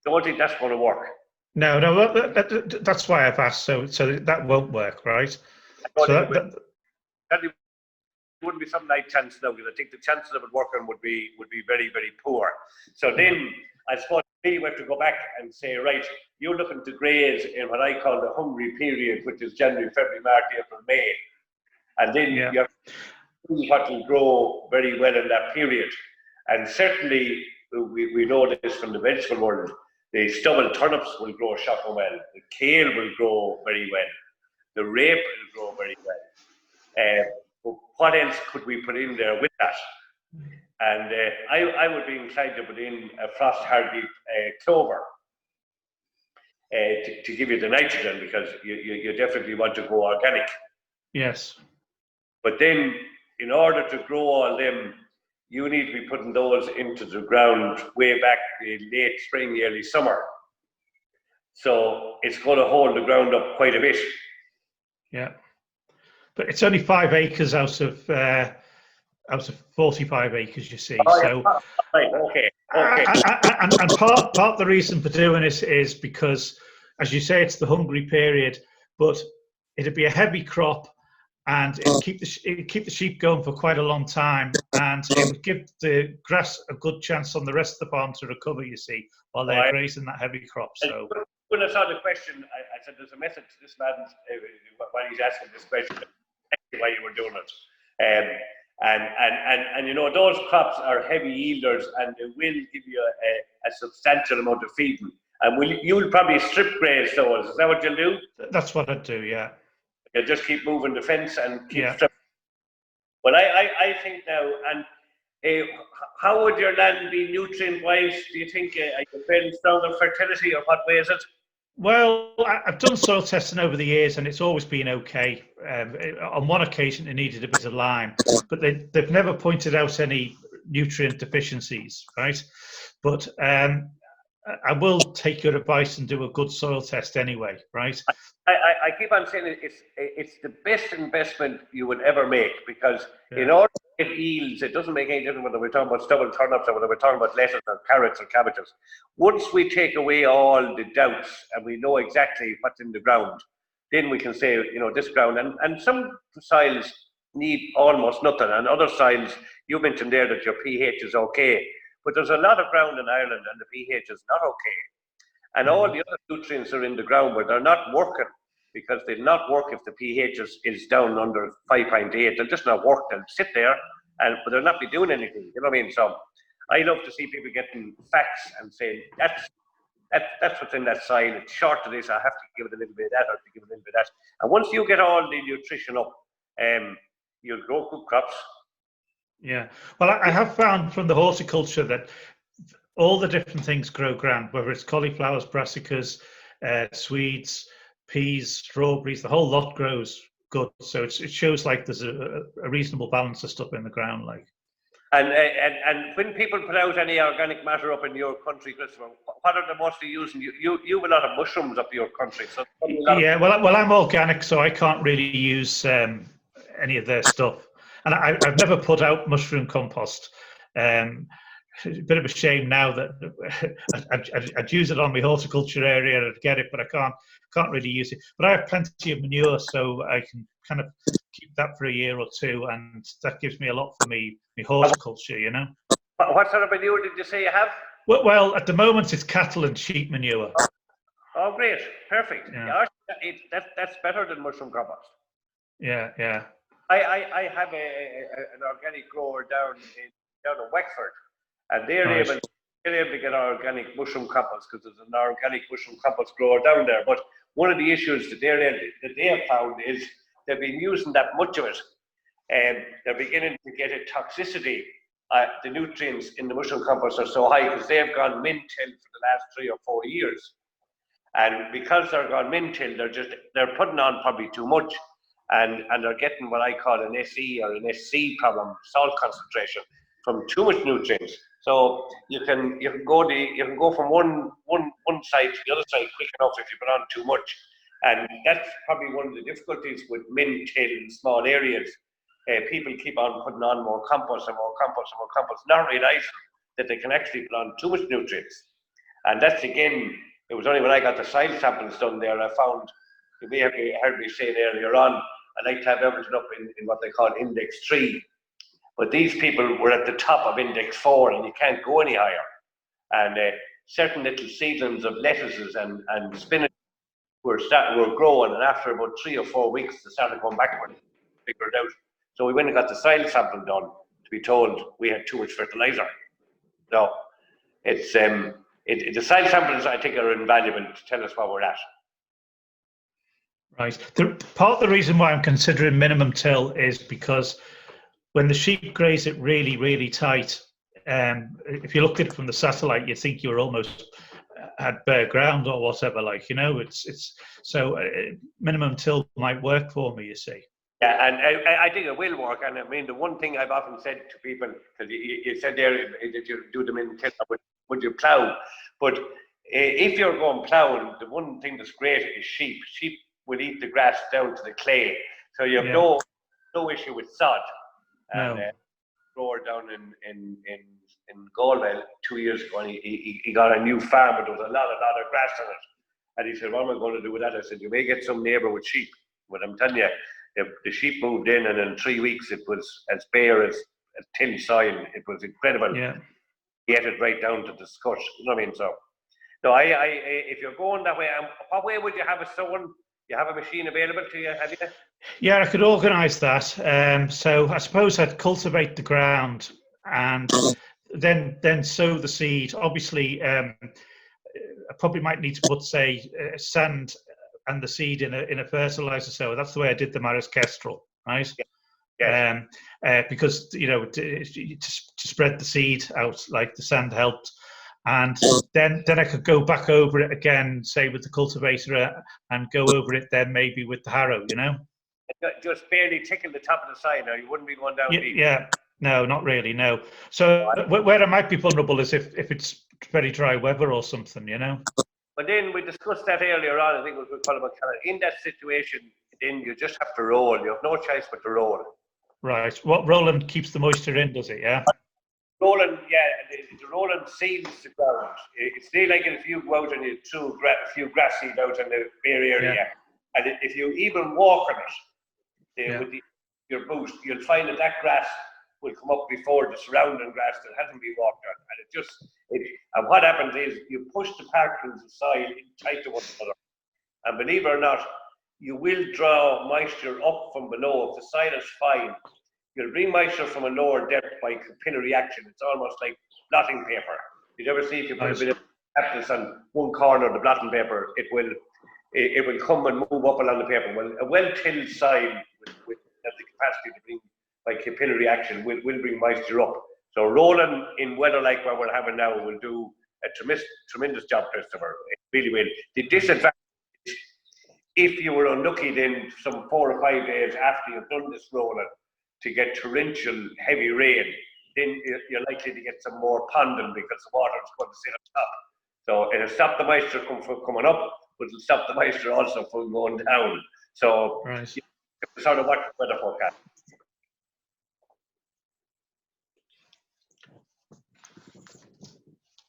don't think that's going to work. No, that's why I've asked. So that won't work, right? So that wouldn't be something like chance now, because I think the chances of it working would be very, very poor. So then I suppose we have to go back and say, right, you're looking to graze in what I call the hungry period, which is January, February, March, April, May. And then you have to see what will grow very well in that period. And certainly, we know this from the vegetable world, the stubble turnips will grow shocking well, the kale will grow very well, the rape will grow very well. But what else could we put in there with that? And I would be inclined to put in a frost hardy clover to give you the nitrogen, because you definitely want to go organic. Yes. But then, in order to grow all them, you need to be putting those into the ground way back in late spring, early summer. So it's going to hold the ground up quite a bit. Yeah. But it's only 5 acres out of 45 acres, you see. So, right, okay. And part of the reason for doing this is because, as you say, it's the hungry period, but it'd be a heavy crop, and it'd keep the sheep going for quite a long time, and it would give the grass a good chance on the rest of the farm to recover, you see, while they're grazing that heavy crop. So when I saw the question, I said there's a message to this man when he's asking this question, why you were doing it. And you know, those crops are heavy yielders, and they will give you a substantial amount of feeding. And you'll probably strip graze those. Is that what you'll do? That's what I'd do, yeah. You'll just keep moving the fence and keep stripping. But I think now, and how would your land be nutrient-wise? Do you think are you fairly strong on fertility, or what way is it? Well, I've done soil testing over the years, and it's always been okay. On one occasion, it needed a bit of lime, but they've never pointed out any nutrient deficiencies, right? But I will take your advice and do a good soil test anyway, right? I keep on saying it's the best investment you will ever make, because Yeah. in order to get yields, it doesn't make any difference whether we're talking about stubble turnips or whether we're talking about lettuce or carrots or cabbages. Once we take away all the doubts and we know exactly what's in the ground, then we can say, you know, this ground, and some soils need almost nothing, and other soils, you mentioned there that your pH is okay, but there's a lot of ground in Ireland and the pH is not okay. And all the other nutrients are in the ground, but they're not working, because they'll not work if the pH is down under 5.8. They'll just not work. They'll sit there, but they'll not be doing anything. You know what I mean? So I love to see people getting facts and saying, that's what's in that soil. It's short of this. I have to give it a little bit of that, or to give it a little bit of that. And once you get all the nutrition up, you'll grow good crops. Yeah. Well, I have found from the horticulture that all the different things grow grand, whether it's cauliflowers, brassicas, Swedes, peas, strawberries, the whole lot grows good. So it shows like there's a reasonable balance of stuff in the ground, like. And when people put out any organic matter up in your country, Christopher, what are they mostly using? You have a lot of mushrooms up your country. So yeah, well, I'm organic, so I can't really use any of their stuff. And I've never put out mushroom compost. It's a bit of a shame now that I'd use it on my horticulture area and I'd get it, but I can't really use it. But I have plenty of manure, so I can kind of keep that for a year or two, and that gives me a lot for me horticulture, you know. What sort of manure did you say you have? Well, at the moment it's cattle and sheep manure. Oh, great, perfect. Yeah. That's better than mushroom compost. Yeah. I have an organic grower down in Wexford, and they're able to get organic mushroom compost, because there's an organic mushroom compost grower down there. But one of the issues that they have found is they've been using that much of it, and they're beginning to get a toxicity. The nutrients in the mushroom compost are so high because they've gone mint till for the last 3 or 4 years, and because they're gone mint till, they're putting on probably too much. And they're getting what I call an SE or an SC problem, salt concentration, from too much nutrients. So you can go from one side to the other side quick enough if you put on too much, and that's probably one of the difficulties with mint in small areas. People keep on putting on more compost and more compost and more compost, not realizing that they can actually put on too much nutrients. And that's, again, it was only when I got the soil samples done there I found. You may have heard me say earlier on, I like to have everything up in what they call index 3. But these people were at the top of index 4, and you can't go any higher. And certain little seedlings of lettuces and spinach were growing, and after about 3 or 4 weeks, they started going backward, figured it out. So we went and got the soil sample done to be told we had too much fertilizer. So it's the soil samples, I think, are invaluable to tell us where we're at. Right. Part of the reason why I'm considering minimum till is because when the sheep graze it really, really tight, if you looked at it from the satellite, you think you're almost at bare ground or whatever. Like, you know, so minimum till might work for me, you see. Yeah, and I think it will work. And I mean, the one thing I've often said to people, because you said there that you do them in till, would you plough? But if you're going ploughing, the one thing that's great is sheep. Sheep will eat the grass down to the clay, so you have no issue with sod. And grower down in Galway 2 years ago, and he got a new farm, but there was a lot of grass on it. And he said, "What am I going to do with that?" I said, "You may get some neighbour with sheep, but I'm telling you, the sheep moved in, and in 3 weeks it was as bare as tin soil. It was incredible." Yeah. He ate it right down to the scut. You know what I mean? So, no, if you're going that way, what way would you have it sown? You have a machine available to you, have you? Yeah, I could organise that. So I suppose I'd cultivate the ground and then sow the seed. Obviously, I probably might need to put, say, sand and the seed in a fertiliser. So that's the way I did the Maris Kestrel, right? Yeah. Because, you know, to spread the seed out, like the sand helped. And then I could go back over it again, say with the cultivator, and go over it then maybe with the harrow, you know? Just barely tickle the top of the side, or you wouldn't be going down deep. Yeah, no, not really, no. So where I might be vulnerable is if it's very dry weather or something, you know. But then we discussed that earlier on. I think it was with in that situation, then you just have to roll. You have no choice but to roll. Right. What rolling keeps the moisture in, does it? Yeah. Rolling, yeah, the rolling seals the ground. It's really like if you go out and you throw a few grass seed out in the bare area, and if you even walk on it with your boot, you'll find that grass will come up before the surrounding grass that hasn't been walked on, and what happens is you push the particles of soil in tight to one another, and believe it or not, you will draw moisture up from below. If the soil is fine, you'll bring moisture from a lower depth by capillary action. It's almost like blotting paper. You'd ever see if you put a bit of apples on one corner of the blotting paper, it will come and move up along the paper. Well, a well-tilled soil with has the capacity to bring, by capillary action, will bring moisture up. So rolling in weather like what we're having now will do a tremendous job, Christopher. It really will. The disadvantage is if you were unlucky then some 4 or 5 days after you've done this rolling to get torrential heavy rain, then you're likely to get some more ponding because the water is going to sit on top. So it'll stop the moisture from coming up, but it'll stop the moisture also from going down. So sort of watch the weather forecast.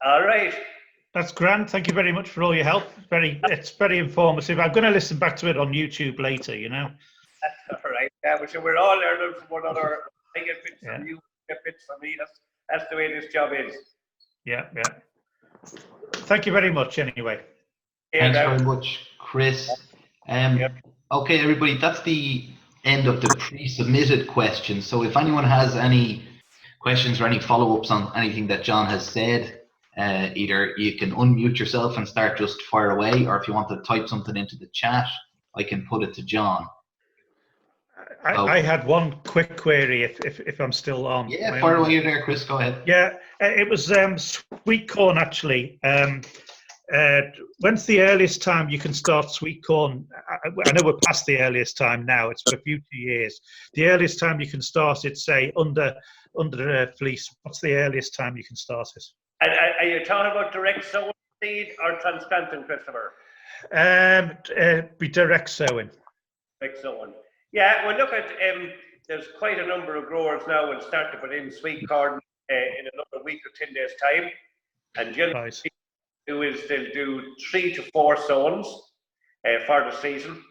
All right. That's grand. Thank you very much for all your help. It's very informative. I'm going to listen back to it on YouTube later, you know. That's all right. Yeah, but we're all learning from one another. I get bits from you, get bits from me. That's the way this job is. Yeah. Thank you very much anyway. Thanks very much, Chris. Okay, everybody, that's the end of the pre-submitted questions. So if anyone has any questions or any follow-ups on anything that John has said, either you can unmute yourself and start just fire away, or if you want to type something into the chat, I can put it to John. I had one quick query if I'm still on. Yeah, fire away there, Chris, go ahead. Yeah, it was sweet corn actually. When's the earliest time you can start sweet corn? I know we're past the earliest time now, it's for future years. The earliest time you can start it, say, under fleece, what's the earliest time you can start it? And are you talking about direct sowing seed or transplanting, Christopher? Be direct sowing. Direct sowing. Yeah, well, look at there's quite a number of growers now will start to put in sweet corn in another week or 10 days' time. And generally, do is they'll do 3 to 4 sows for the season.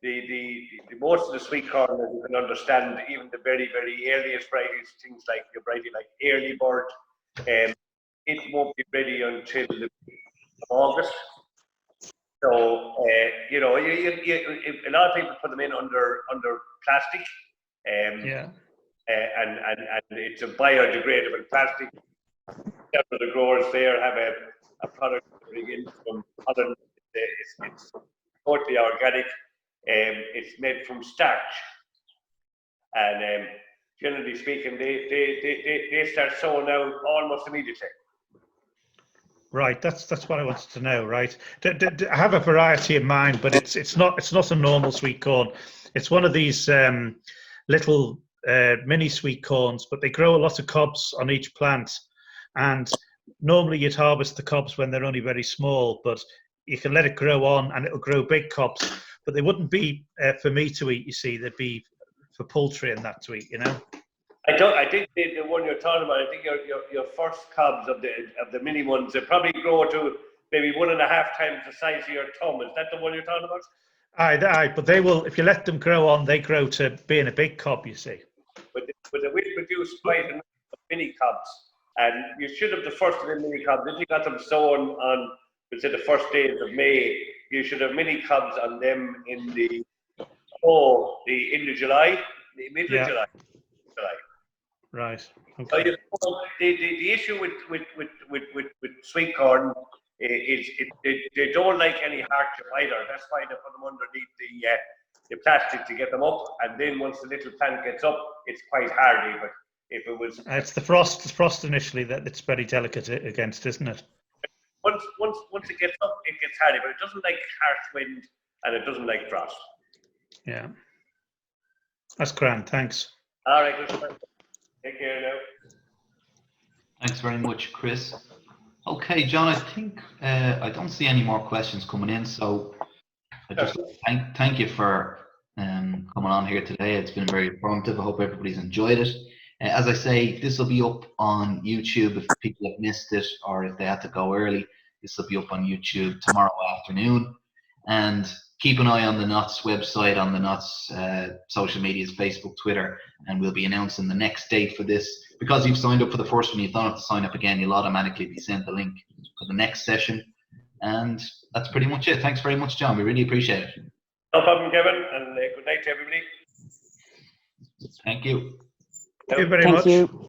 The most of the sweet corn, as you can understand, even the very, very earliest varieties, things like your variety like early bird, it won't be ready until August. So you know, a lot of people put them in under plastic, and it's a biodegradable plastic. Several of the growers there have a product to bring in from Holland. It's totally organic. It's made from starch, and generally speaking, they start sowing out almost immediately. Right, that's what I wanted to know. Right, I have a variety in mind, but it's not a normal sweet corn. It's one of these little mini sweet corns, but they grow a lot of cobs on each plant. And normally you'd harvest the cobs when they're only very small, but you can let it grow on and it'll grow big cobs. But they wouldn't be for me to eat. You see, they'd be for poultry and that to eat. You know. I think the one you're talking about, I think your first cobs of the mini ones, they probably grow to maybe 1.5 times the size of your thumb. Is that the one you're talking about? Aye, but they will, if you let them grow on, they grow to being a big cob, you see. But they will produce quite a number of mini cobs. And you should have the first of the mini cobs. If you got them sown on, let's say, the first days of May, you should have mini cobs on them in the end of July, the middle of July. Right. Okay. So the issue with sweet corn is they don't like any hardship either. That's why they put them underneath the plastic to get them up, and then once the little plant gets up, it's quite hardy. But if it was, it's the frost initially that it's very delicate against, isn't it? Once it gets up, it gets hardy, but it doesn't like harsh wind and it doesn't like frost. Yeah, that's grand. Thanks. All right, good. Take care now. Thanks very much, Chris. Okay, John, I think I don't see any more questions coming in, so I just thank you for coming on here today. It's been very informative. I hope everybody's enjoyed it. As I say, this will be up on YouTube if people have missed it or if they had to go early. This will be up on YouTube tomorrow afternoon. And keep an eye on the Knots website, on the Knots social medias, Facebook, Twitter, and we'll be announcing the next date for this. Because you've signed up for the first one, you don't have to sign up again. You'll automatically be sent the link for the next session. And that's pretty much it. Thanks very much, John. We really appreciate it. No problem, Kevin, and good night to everybody. Thank you. Thank you very much. Thank you.